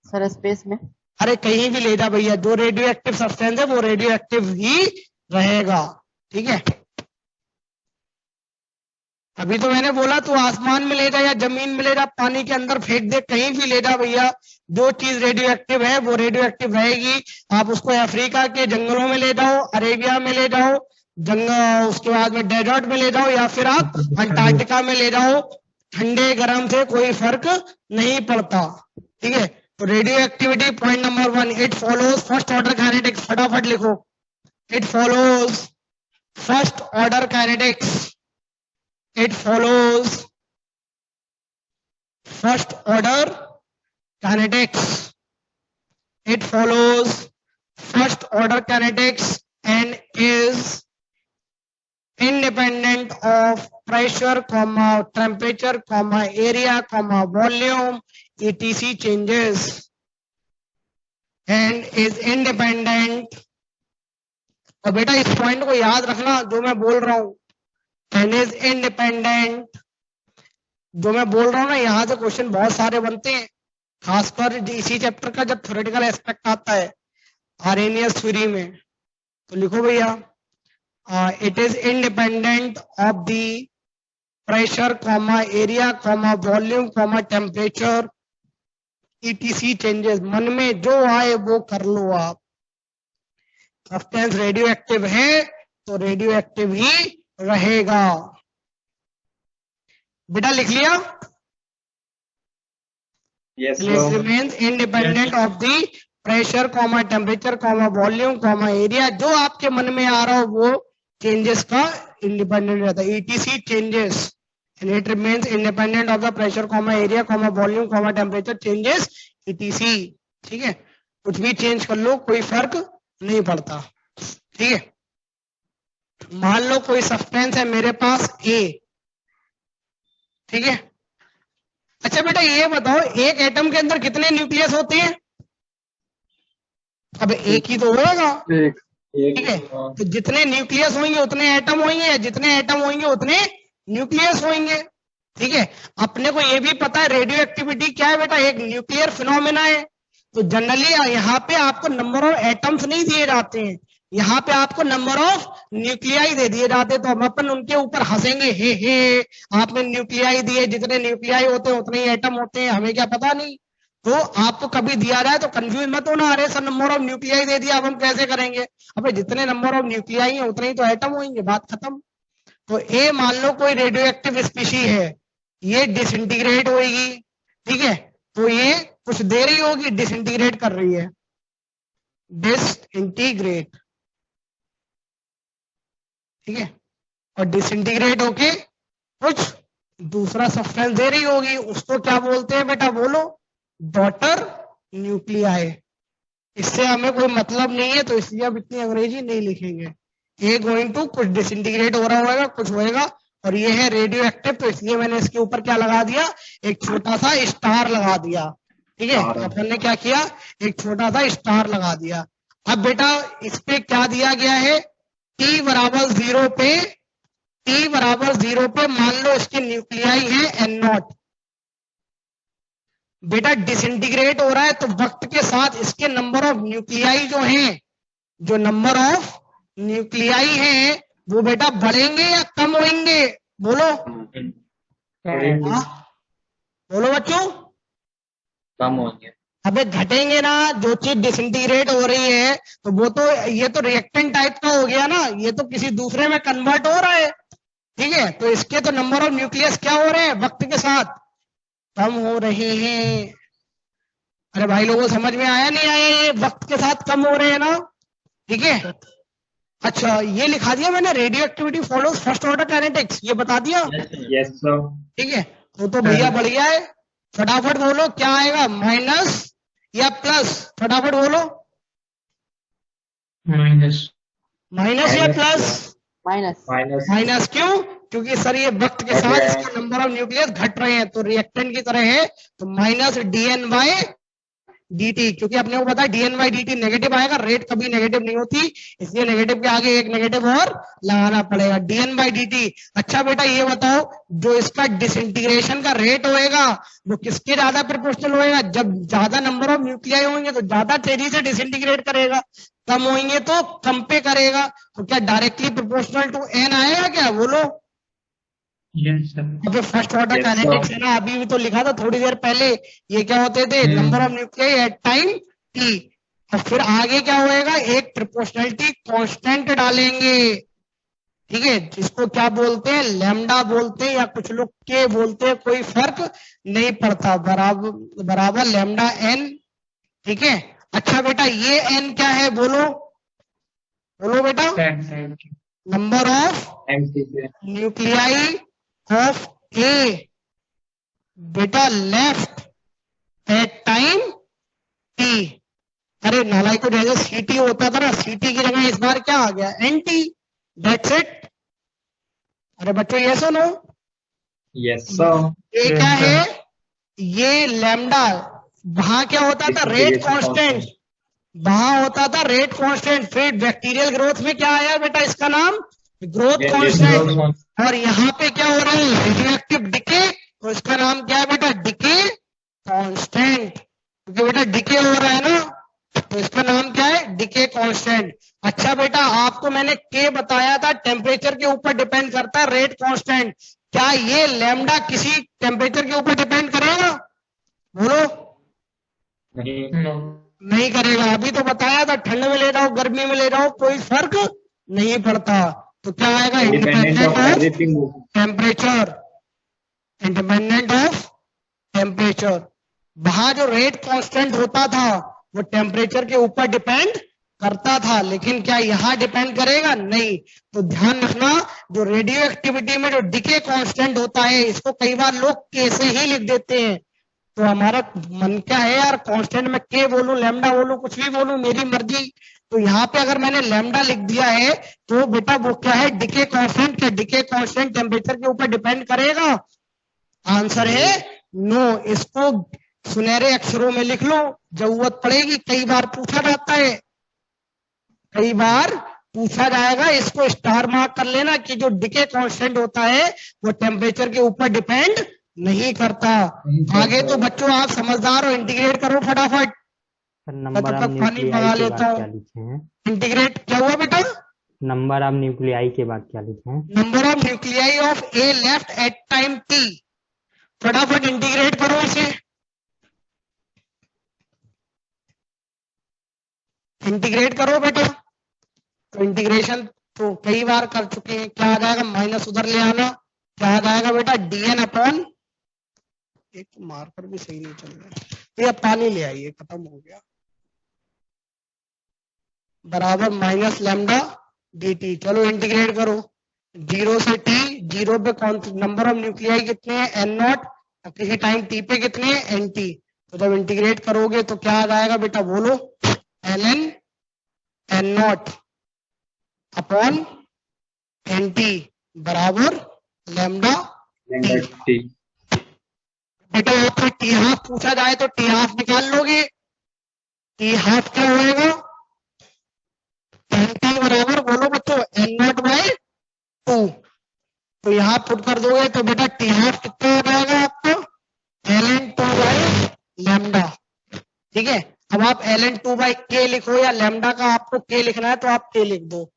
सर स्पेस में, अरे कहीं भी ले जा भैया, जो रेडियो एक्टिव सब्सटेंस है वो रेडियो एक्टिव ही रहेगा, ठीक है। अभी तो मैंने बोला तू आसमान में ले जा या जमीन में ले जा, पानी के अंदर फेंक दे, कहीं भी ले जा भैया, जो चीज रेडियो एक्टिव है वो रेडियो एक्टिव रहेगी। आप उसको अफ्रीका के जंगलों में ले जाओ, अरेबिया में ले जाओ, जंगल उसके बाद में डेजर्ट में ले जाओ, या फिर आप अंटार्कटिका में ले जाओ, ठंडे गर्म से कोई फर्क नहीं पड़ता, ठीक है। तो radio activity point number 1, it follows first order kinetics, फटाफट लिखो, it follows first order kinetics, it follows first order kinetics, it follows first order kinetics and is independent of pressure, temperature, area, volume, etc changes, and is independent। और बेटा इस पॉइंट को याद रखना जो मैं बोल रहा हूं, एंड इज इंडिपेंडेंट। जो मैं बोल रहा हूँ ना, यहाँ से क्वेश्चन बहुत सारे बनते हैं, खासकर इसी चैप्टर का जब थ्योरेटिकल एस्पेक्ट आता है आर्हेनियस थ्योरी में, तो लिखो भैया it is independent of the pressure comma area comma volume comma temperature ETC changes. मन में जो आए वो कर लो आप। सब्सटेंस रेडियो एक्टिव है तो रेडियो एक्टिव ही रहेगा। बेटा लिख लिया? Yes, It sir. remains independent of the pressure, temperature, volume, area। जो आपके मन में आ रहा हो वो चेंजेस का इंडिपेंडेंट रहता है। ETC changes and it remains independent of the pressure, area, volume, temperature changes ETC। ठीक है, कुछ भी चेंज कर लो कोई फर्क नहीं पड़ता। ठीक है, मान लो कोई सब्सटेंस है मेरे पास A। ठीक है, अच्छा बेटा ये बताओ एक एटम के अंदर कितने न्यूक्लियस होते हैं? अब एक ही तो होगा। एक ठीक है, तो जितने न्यूक्लियस होंगे उतने एटम होंगे, या जितने एटम होंगे उतने न्यूक्लियस होंगे। ठीक है, अपने को ये भी पता है रेडियो एक्टिविटी क्या है बेटा, एक न्यूक्लियर फिनोमेना है। तो जनरली यहाँ पे आपको नंबर ऑफ एटम्स नहीं दिए जाते हैं, यहाँ पे आपको नंबर ऑफ न्यूक्लियाई दे दिए जाते हैं। तो हम अपन उनके ऊपर हंसेंगे, हे आपने न्यूक्लियाई दिए, जितने न्यूक्लियाई होते हैं उतने ही एटम होते हैं, हमें क्या पता नहीं। तो आपको कभी दिया जाए तो कंफ्यूज मत होना, अरे सर नंबर ऑफ न्यूक्लियाई दे दिया अब हम कैसे करेंगे। अब जितने नंबर ऑफ न्यूक्लियाई है उतने ही तो एटम होंगे, बात खत्म। तो ए मान लो कोई रेडियो एक्टिव स्पीशी है, ये डिसइंटीग्रेट होगी। ठीक है, तो ये कुछ देर ही होगी डिसइंटीग्रेट कर रही है, डिसइंटीग्रेट। ठीक है, और डिसइंटीग्रेट होके कुछ दूसरा सब्सटेंस दे रही होगी, उसको क्या बोलते हैं बेटा बोलो? Daughter nuclei. इससे हमें कोई मतलब नहीं है तो इसलिए अब इतनी अंग्रेजी नहीं लिखेंगे। ए गोइंग टू कुछ डिसइंटीग्रेट हो रहा होगा, कुछ होएगा, और ये है रेडियो एक्टिव, तो इसलिए मैंने इसके ऊपर क्या लगा दिया? एक छोटा सा स्टार लगा दिया। ठीक है, अपन ने क्या किया? एक छोटा सा स्टार लगा दिया। अब बेटा इस पे क्या दिया गया है? T बराबर 0 पे, T बराबर 0 पे मान लो इसके न्यूक्लियाई है N0। बेटा डिसइंटीग्रेट हो रहा है तो वक्त के साथ इसके नंबर ऑफ न्यूक्लियाई जो हैं, जो नंबर ऑफ न्यूक्लियाई हैं वो बेटा बढ़ेंगे या कम होंगे? बोलो बोलो बच्चों। कम होंगे। अबे घटेंगे ना, जो चीज डिसइंटीग्रेट हो रही है तो वो तो, ये तो रिएक्टेंट टाइप का हो गया ना, ये तो किसी दूसरे में कन्वर्ट हो रहा है। ठीक है, तो इसके तो नंबर ऑफ न्यूक्लियस क्या हो रहे हैं? वक्त के साथ कम हो रहे हैं। अरे भाई लोगों समझ में आया नहीं आया? ये वक्त के साथ कम हो रहे हैं ना। ठीक है, अच्छा ये लिखा दिया मैंने, radio activity follows first order kinetics, ये बता दिया। Yes sir. ठीक है, तो भैया बढ़िया है। फटाफट बोलो क्या आएगा, माइनस या प्लस? फटाफट बोलो। माइनस। माइनस या प्लस? माइनस। माइनस। माइनस क्यों? क्योंकि सर ये वक्त के साथ इसके नंबर ऑफ न्यूक्लियस घट रहे हैं, तो रिएक्टेंट की तरह है, तो माइनस dN बाय dt। क्योंकि अपने को पता है dN बाय dt नेगेटिव आएगा, रेट कभी नेगेटिव नहीं होती, इसलिए नेगेटिव के आगे एक नेगेटिव और लगाना पड़ेगा, dN बाय dt। अच्छा बेटा ये बताओ, जो इसका डिसइंटीग्रेशन का रेट होएगा वो किसके ज्यादा प्रोपोर्शनल होएगा? जब ज्यादा नंबर ऑफ न्यूक्लियाई होंगे तो ज्यादा तेजी से डिसइंटीग्रेट करेगा, कम होंगे तो कम पे करेगा। तो क्या डायरेक्टली प्रोपोर्शनल टू n आएगा क्या? बोलो। अबे फर्स्ट ऑर्डर काइनेटिक्स है ना, अभी भी तो लिखा था थोड़ी देर पहले। ये क्या होते थे? Number of nuclei at time t। और फिर आगे क्या होएगा? एक प्रोपोर्शनलिटी कांस्टेंट डालेंगे। ठीक है, जिसको क्या बोलते हैं? लैम्डा बोलते हैं, या कुछ लोग के बोलते हैं, कोई फर्क नहीं पड़ता, बराबर लैम्डा n। ठीक है, अच्छा बेटा ये n क्या है? बोलो बोलो बेटा। Number of nuclei of A बेटा लेफ्ट एट टाइम t। अरे नालाई को जैसे CT होता था ना, CT की जगह इस बार क्या आ गया? NT। That's it. अरे बच्चों ये सुनो, यस सर। ये क्या है? ये लैम्डा, वहां क्या होता था? Rate constant. वहां होता था रेट कांस्टेंट। फिर बैक्टीरियल ग्रोथ में क्या आया बेटा? इसका नाम ग्रोथ कांस्टेंट। और यहाँ पे क्या हो रहा है? रेडियोएक्टिव डिके, तो इसका नाम क्या है बेटा? Decay constant. क्योंकि बेटा डिके हो रहा है ना, तो इसका नाम क्या है? Decay constant. अच्छा बेटा आपको मैंने के बताया था, टेम्परेचर के ऊपर डिपेंड करता है रेट कांस्टेंट। क्या ये लैम्डा किसी टेम्परेचर के ऊपर डिपेंड करेगा? बोलो। नहीं। नहीं करेगा। अभी तो बताया था, ठंड में ले जाओ गर्मी में ले जाओ कोई फर्क नहीं पड़ता। तो क्या आएगा? Independent of everything. Temperature, independent of temperature. वहां जो रेट कांस्टेंट होता था वो टेम्परेचर के ऊपर डिपेंड करता था, लेकिन क्या यहाँ डिपेंड करेगा? नहीं। तो ध्यान रखना, जो रेडियो एक्टिविटी में जो डिके कांस्टेंट होता है, इसको कई बार लोग के से ही लिख देते हैं। तो हमारा मन क्या है यार, कांस्टेंट में के बोलूं, लैम्डा बोलूं, कुछ भी बोलूं, मेरी मर्जी। तो यहाँ पे अगर मैंने लैम्डा लिख दिया है तो बेटा वो क्या है? Decay constant. क्या डिके कांस्टेंट टेम्परेचर के ऊपर डिपेंड करेगा? आंसर है नो। इसको सुनहरे अक्षरों में लिख लो, जरूरत पड़ेगी, कई बार पूछा जाता है, कई बार पूछा जाएगा। इसको स्टार मार्क कर लेना कि जो डिके कांस्टेंट होता है वो टेम्परेचर के ऊपर डिपेंड नहीं करता। आगे तो बच्चों आप समझदार हो, इंटीग्रेट करो फटाफट। नंबर ऑफ पानी न्यूक्लियाई मंगा के लेता बाद क्या हूँ। लिखे हैं? इंटीग्रेट क्या हुआ बेटा? नंबर ऑफ न्यूक्लियाई के बाद क्या लिखे हैं? Number of nuclei of A left eight time T. फटाफट इंटीग्रेट करो इसे। इंटीग्रेट करो बेटा। तो इंटीग्रेशन तो कई बार कर चुके हैं। क्या आ जाएगा? माइनस उधर ले आना। क्या आ जाएगा बेटा? डीएन अपॉन, एक मार्कर भी सही नहीं चल रहा, तो ये पानी ले आइए, खत्म हो गया, बराबर माइनस लैम्डा dt। चलो इंटीग्रेट करो। 0 से t, 0 पे कौन नंबर ऑफ न्यूक्लियाई कितने हैं? n not. किसी टाइम t पे कितने हैं? nt। तो जब इंटीग्रेट करोगे तो क्या आ जाएगा बेटा? बोलो। ln n not upon nt बराबर लैम्डा टी। बेटा आपको टी हाफ पूछा जाए तो टी हाफ निकाल लोगे। टी हाफ क्या होएगा? nt बराबर, बोलो बच्चों, n नॉट बाई 2। तो यहाँ पुट कर दोगे तो बेटा टी हाफ कितना हो जाएगा आपको? ln 2 by lambda. ठीक है। अब आप ln 2 बाई k लिखो, या लैम्डा का आपको k लिखना है तो आप k लिख दो।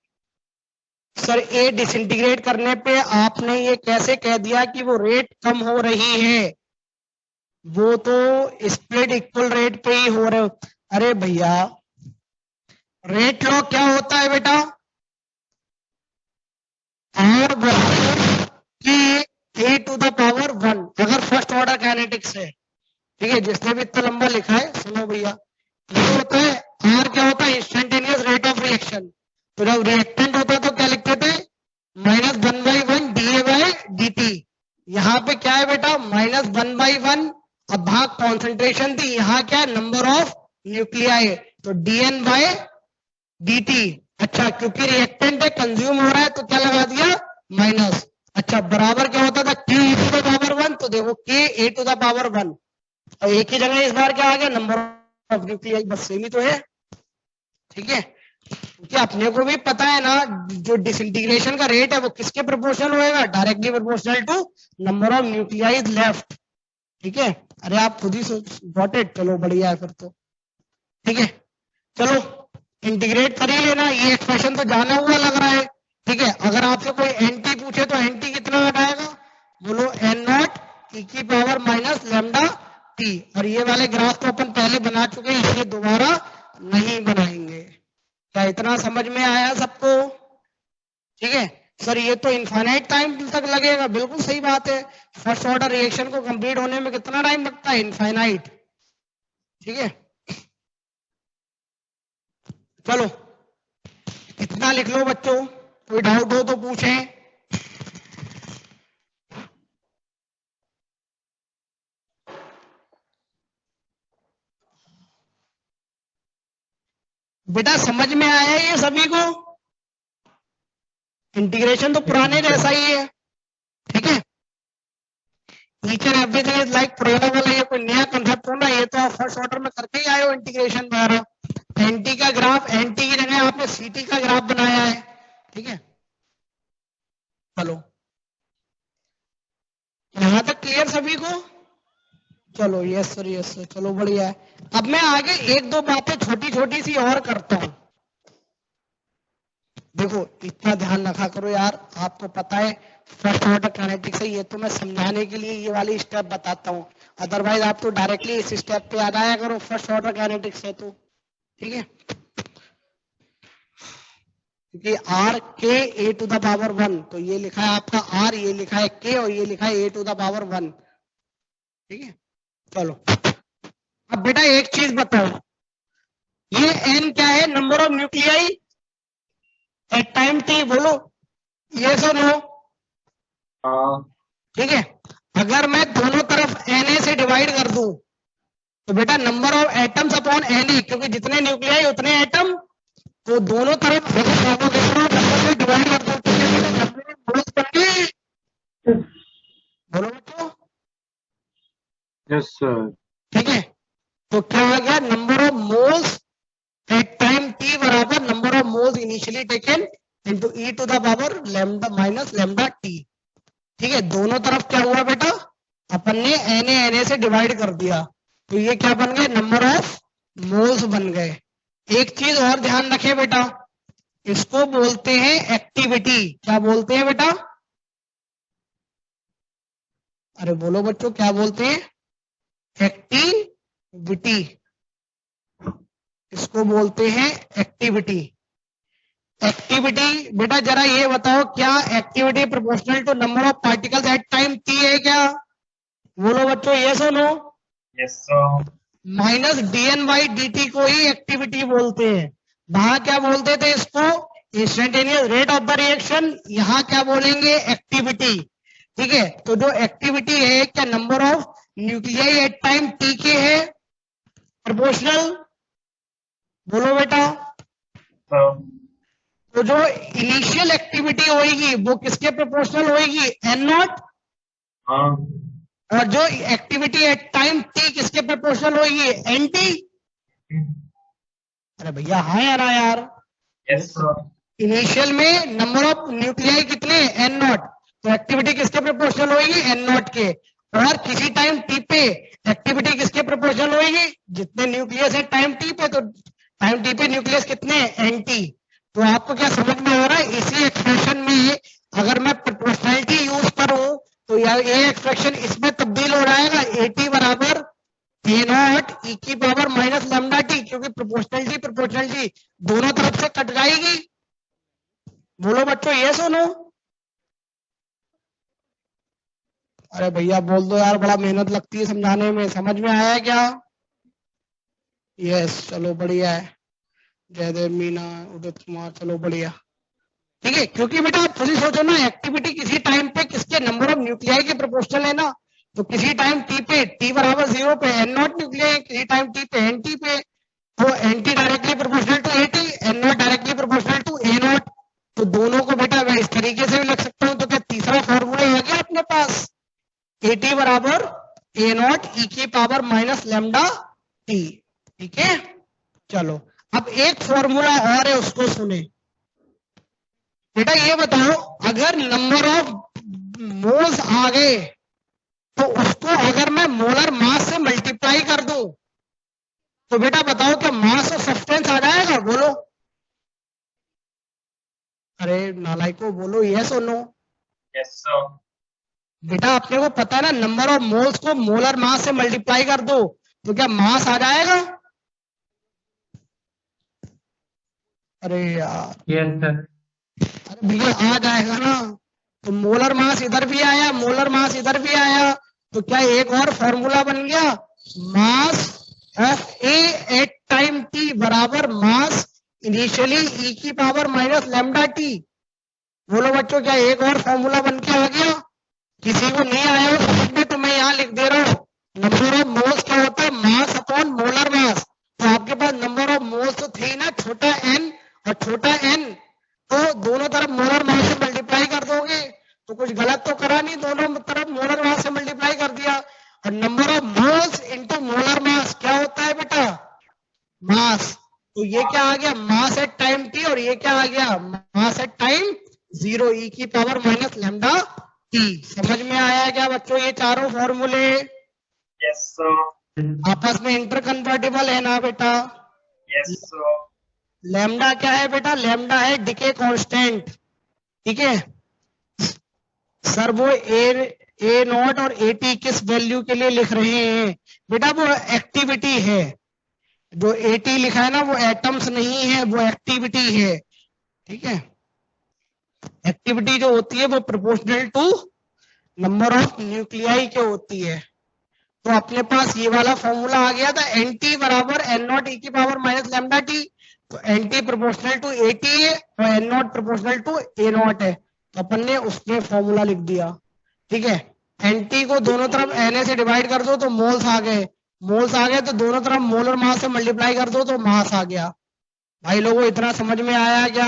सर ए डिसइंटीग्रेट करने पे आपने ये कैसे कह दिया कि वो रेट कम हो रही है? वो तो स्प्लिट इक्वल रेट पे ही हो रहे। अरे भैया, रेट लॉ क्या होता है बेटा? आर की ए टू द पावर 1, अगर फर्स्ट ऑर्डर काइनेटिक्स है। ठीक है, जिसने भी इतना लंबा लिखा है सुनो भैया, ये होता है आर क्या होता है? Instantaneous rate of reaction. तो जब रिएक्टेंट होता तो क्या लिखते थे? -1/1 dA/dt। यहाँ पे क्या है बेटा? -1/1। अब भाग कॉन्सेंट्रेशन थी, यहाँ क्या है? नंबर ऑफ न्यूक्लियाई, तो dN/dt। अच्छा, क्योंकि रिएक्टेंट है, कंज्यूम हो रहा है, तो क्या लगा दिया? माइनस। अच्छा, बराबर क्या होता था? k e to the power 1। तो देखो k a to the power 1, और एक ही जगह इस बार क्या आ गया? Number of nuclei. बस सेम ही तो है। ठीक है, क्योंकि अपने को भी पता है ना, जो डिसइंटीग्रेशन का रेट है वो किसके प्रोपोर्शनल होएगा? Directly proportional to number of nuclei left. ठीक है, अरे आप खुद ही गॉट इट। चलो बढ़िया है फिर तो। ठीक है, चलो इंटीग्रेट कर ही लेना। ये एक्सप्रेशन तो जाना हुआ लग रहा है। ठीक है, अगर आपसे कोई एनटी पूछे तो एनटी कितना आ जाएगा? बोलो n नॉट e की पावर माइनस लैम्डा टी। और ये वाले ग्राफ तो अपन पहले बना चुके हैं, इसलिए दोबारा नहीं बनाएंगे। क्या इतना समझ में आया सबको? ठीक है सर, ये तो इनफाइनाइट टाइम तक लगेगा। बिल्कुल सही बात है। फर्स्ट ऑर्डर रिएक्शन को कंप्लीट होने में कितना टाइम लगता है? इनफाइनाइट। ठीक है, चलो इतना लिख लो बच्चों। कोई डाउट हो तो पूछें। बेटा समझ में आया ये सभी को? इंटीग्रेशन तो पुराने जैसा ही है। ठीक है, each and everything is like पुराना वाला, ये कोई नया कंसेप्ट होना, ये तो आप फर्स्ट ऑर्डर में करके ही आए हो इंटीग्रेशन वगैरह। एनटी का ग्राफ, एनटी की जगह आपने सीटी का ग्राफ बनाया है। ठीक है, चलो यहां तक क्लियर सभी को? चलो यस सर, यस सर, चलो बढ़िया है। अब मैं आगे एक दो बातें छोटी छोटी सी और करता हूं। देखो इतना ध्यान रखा करो यार, आपको पता है फर्स्ट ऑर्डर काइनेटिक्स है, ये तो मैं समझाने के लिए ये वाली स्टेप बताता हूँ, अदरवाइज आप तो डायरेक्टली इस स्टेप पे आ जाया करो फर्स्ट ऑर्डर काइनेटिक्स है तो। ठीक है, क्योंकि आर के ए टू द पावर 1, तो ये लिखा है आपका आर, ये लिखा है के, और ये लिखा है ए टू द पावर 1। ठीक है, चलो अब बेटा एक चीज बताओ, ये एन क्या है? Number of nuclei at time T, बोलो ये सो नो। हाँ। ठीक है, अगर मैं दोनों तरफ Na से डिवाइड कर दूं तो बेटा number of atoms upon Na, क्योंकि जितने न्यूक्लियाई उतने एटम, तो दोनों तरफ नंबर से डिवाइड कर दो तो नंबर ऑफ मोल्स बन गए। बोलो बच्चों। Yes sir. ठीक है, तो क्या आ गया? Number of moles at time T बराबर number of moles initially taken into e to the power lambda minus lambda t. ठीक है, दोनों तरफ क्या हुआ बेटा? अपन ने Na से डिवाइड कर दिया, तो ये क्या बन गए? नंबर ऑफ मोल्स बन गए। एक चीज और ध्यान रखें बेटा, इसको बोलते हैं एक्टिविटी। क्या बोलते हैं बेटा? अरे बोलो बच्चों, क्या बोलते हैं? एक्टिविटी। इसको बोलते हैं एक्टिविटी। एक्टिविटी बेटा जरा ये बताओ, क्या activity proportional to number of particles at time T है क्या? बोलो बच्चों, यस और no? Yes sir. Minus dn by dt को ही एक्टिविटी बोलते हैं। वहां क्या बोलते थे इसको? Instantaneous rate of the reaction. यहाँ क्या बोलेंगे? एक्टिविटी। ठीक है, तो जो एक्टिविटी है क्या number of nuclei at time T के है प्रोपोर्शनल? बोलो बेटा। तो जो इनिशियल एक्टिविटी होगी वो किसके प्रोपोर्शनल होगी? N naught. हाँ। और जो एक्टिविटी एट टाइम टी किसके प्रोपोर्शनल होगी? N T. अरे भैया हाँ या ना यार? Yes sir. इनिशियल में नंबर ऑफ न्यूक्लियाई कितने? एन नॉट, तो एक्टिविटी किसके प्रोपोर्शनल होगी? एन नॉट के। और किसी टाइम टी पे एक्टिविटी किसके प्रोपोर्शनल होगी? जितने न्यूक्लियस है टाइम टी पे, तो टाइम टी पे न्यूक्लियस कितने? N T. तो आपको क्या समझ में आ रहा है? इसी एक्सप्रेशन में अगर मैं प्रोपोर्शनलिटी यूज करूं तो ये एक्सप्रेशन इसमें तब्दील हो जाएगा, एटी बराबर ए नॉट ई की पावर माइनस लैम्डा टी, क्योंकि प्रोपोर्शनलिटी दोनों तरफ से कट जाएगी। बोलो बच्चों, ये सुनो। अरे भैया बोल दो यार, बड़ा मेहनत लगती है समझाने में। समझ में आया क्या? यस, चलो बढ़िया है। जयदेव, मीना, उदित कुमार, चलो बढ़िया। ठीक है, क्योंकि बेटा आप खुद ही सोचो ना, एक्टिविटी किसी टाइम पे किसके नंबर ऑफ न्यूक्लियाई के प्रोपोर्शनल है ना, तो किसी टाइम टी पे टी बराबर 0 पे एन नॉट न्यूक्लियाई, किसी टाइम टी पे एन टी पे, तो N T directly proportional to A T, N naught directly proportional to A naught. तो दोनों को बेटा मैं इस तरीके से भी लिख सकता हूं। तो क्या तीसरा फॉर्मूला आ गया अपने पास? ए टी बराबर ए नॉट ई की पावर माइनस लैम्डा टी। ठीक है, चलो अब एक फॉर्मूला और है, उसको सुने बेटा। ये बताओ, अगर नंबर ऑफ मोल्स आ गए तो उसको अगर मैं मोलर मास से मल्टीप्लाई कर दूं तो बेटा बताओ क्या मास ऑफ सब्सटेंस आ जाएगा? बोलो। अरे नालायको, बोलो यस और नो? Yes sir. बेटा अपने को पता है ना, नंबर ऑफ मोल्स को मोलर मास से मल्टीप्लाई कर दो तो क्या मास आ जाएगा? अरे यार, यस सर। अरे भैया आ जाएगा ना। तो मोलर मास इधर भी आया, मोलर मास इधर भी आया, तो क्या एक और फॉर्मूला बन गया? Mass of A at time T बराबर मास इनिशियली ई की पावर माइनस लैम्डा टी। बोलो बच्चों, क्या एक और फॉर्मूला बन के आ गया? किसी को नहीं आया हो समझ में तो मैं यहाँ लिख दे रहा हूँ। नंबर ऑफ मोल्स क्या होता है? Mass upon molar mass. तो आपके पास नंबर ऑफ मोल्स तो थे ना, छोटा एन और छोटा एन, तो दोनों तरफ मोलर मास से मल्टीप्लाई कर दोगे तो कुछ गलत तो करा नहीं, दोनों तरफ मोलर मास से मल्टीप्लाई कर दिया। और number of moles into molar mass क्या होता है बेटा? मास। तो ये क्या आ गया? मास एट टाइम टी, और ये क्या आ गया? मास एट टाइम 0 ई की पावर माइनस लैम्डा टी। समझ में आया क्या बच्चों ये चारों फॉर्मूले? Yes sir. आपस में इंटरकन्वर्टिबल है ना बेटा? Yes sir. लैम्डा क्या है बेटा? लैम्डा है डिके कांस्टेंट। ठीक है, सर वो ए नॉट और ए टी किस वैल्यू के लिए लिख रहे हैं? बेटा वो एक्टिविटी है, जो ए टी लिखा है ना वो एटम्स नहीं है, वो एक्टिविटी है, ठीक है। एक्टिविटी जो होती है वो proportional to number of nuclei के होती है। तो अपने पास ये वाला फॉर्मूला आ गया था, एन टी बराबर एन नॉट ई की पावर माइनस लैम्डा टी। तो N T proportional to A T है और N naught proportional to A naught है, तो अपन ने उसमें फॉर्मूला लिख दिया, ठीक है। एन टी को दोनों तरफ एन से डिवाइड कर दो तो मोल्स आ गए, मोल्स आ गए तो दोनों तरफ मोलर मास से मल्टीप्लाई कर दो तो मास आ गया। भाई लोगों इतना समझ में आया क्या?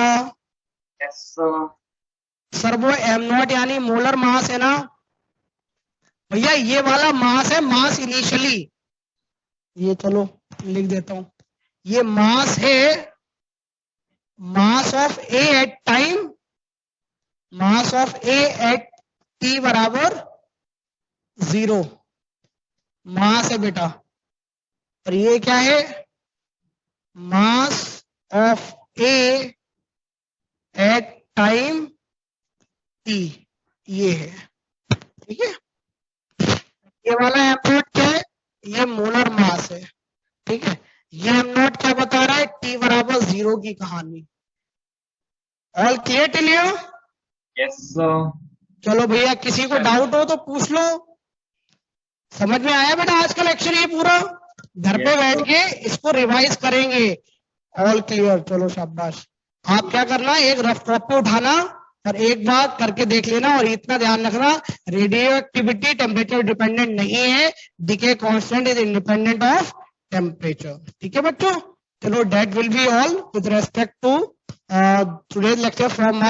Yes sir. सर वो एम नॉट यानी मोलर मास है ना भैया, ये वाला मास है, मास इनिशियली, ये चलो लिख देता हूं, ये मास है, mass of A at time, mass of A at T बराबर 0 मास है बेटा। और ये क्या है? Mass of A at time T, ये है, ठीक है। ये वाला एम नॉट क्या है? ये मोलर मास है, ठीक है। ये एम नॉट क्या बता रहा है? टी बराबर 0 की कहानी। All clear till here? Yes sir. चलो भैया किसी को डाउट हो तो पूछ लो। समझ में आया बेटा आज का लेक्चर? ये पूरा घर पे बैठ के इसको रिवाइज करेंगे। ऑल क्लियर, चलो शाबाश। आप क्या करना, एक रफ कॉपी उठाना और एक बार करके देख लेना, और इतना ध्यान रखना रेडियो एक्टिविटी टेम्परेचर डिपेंडेंट नहीं है, decay constant is independent of temperature, ठीक है बच्चों। चलो that will be all with respect to today's lecture from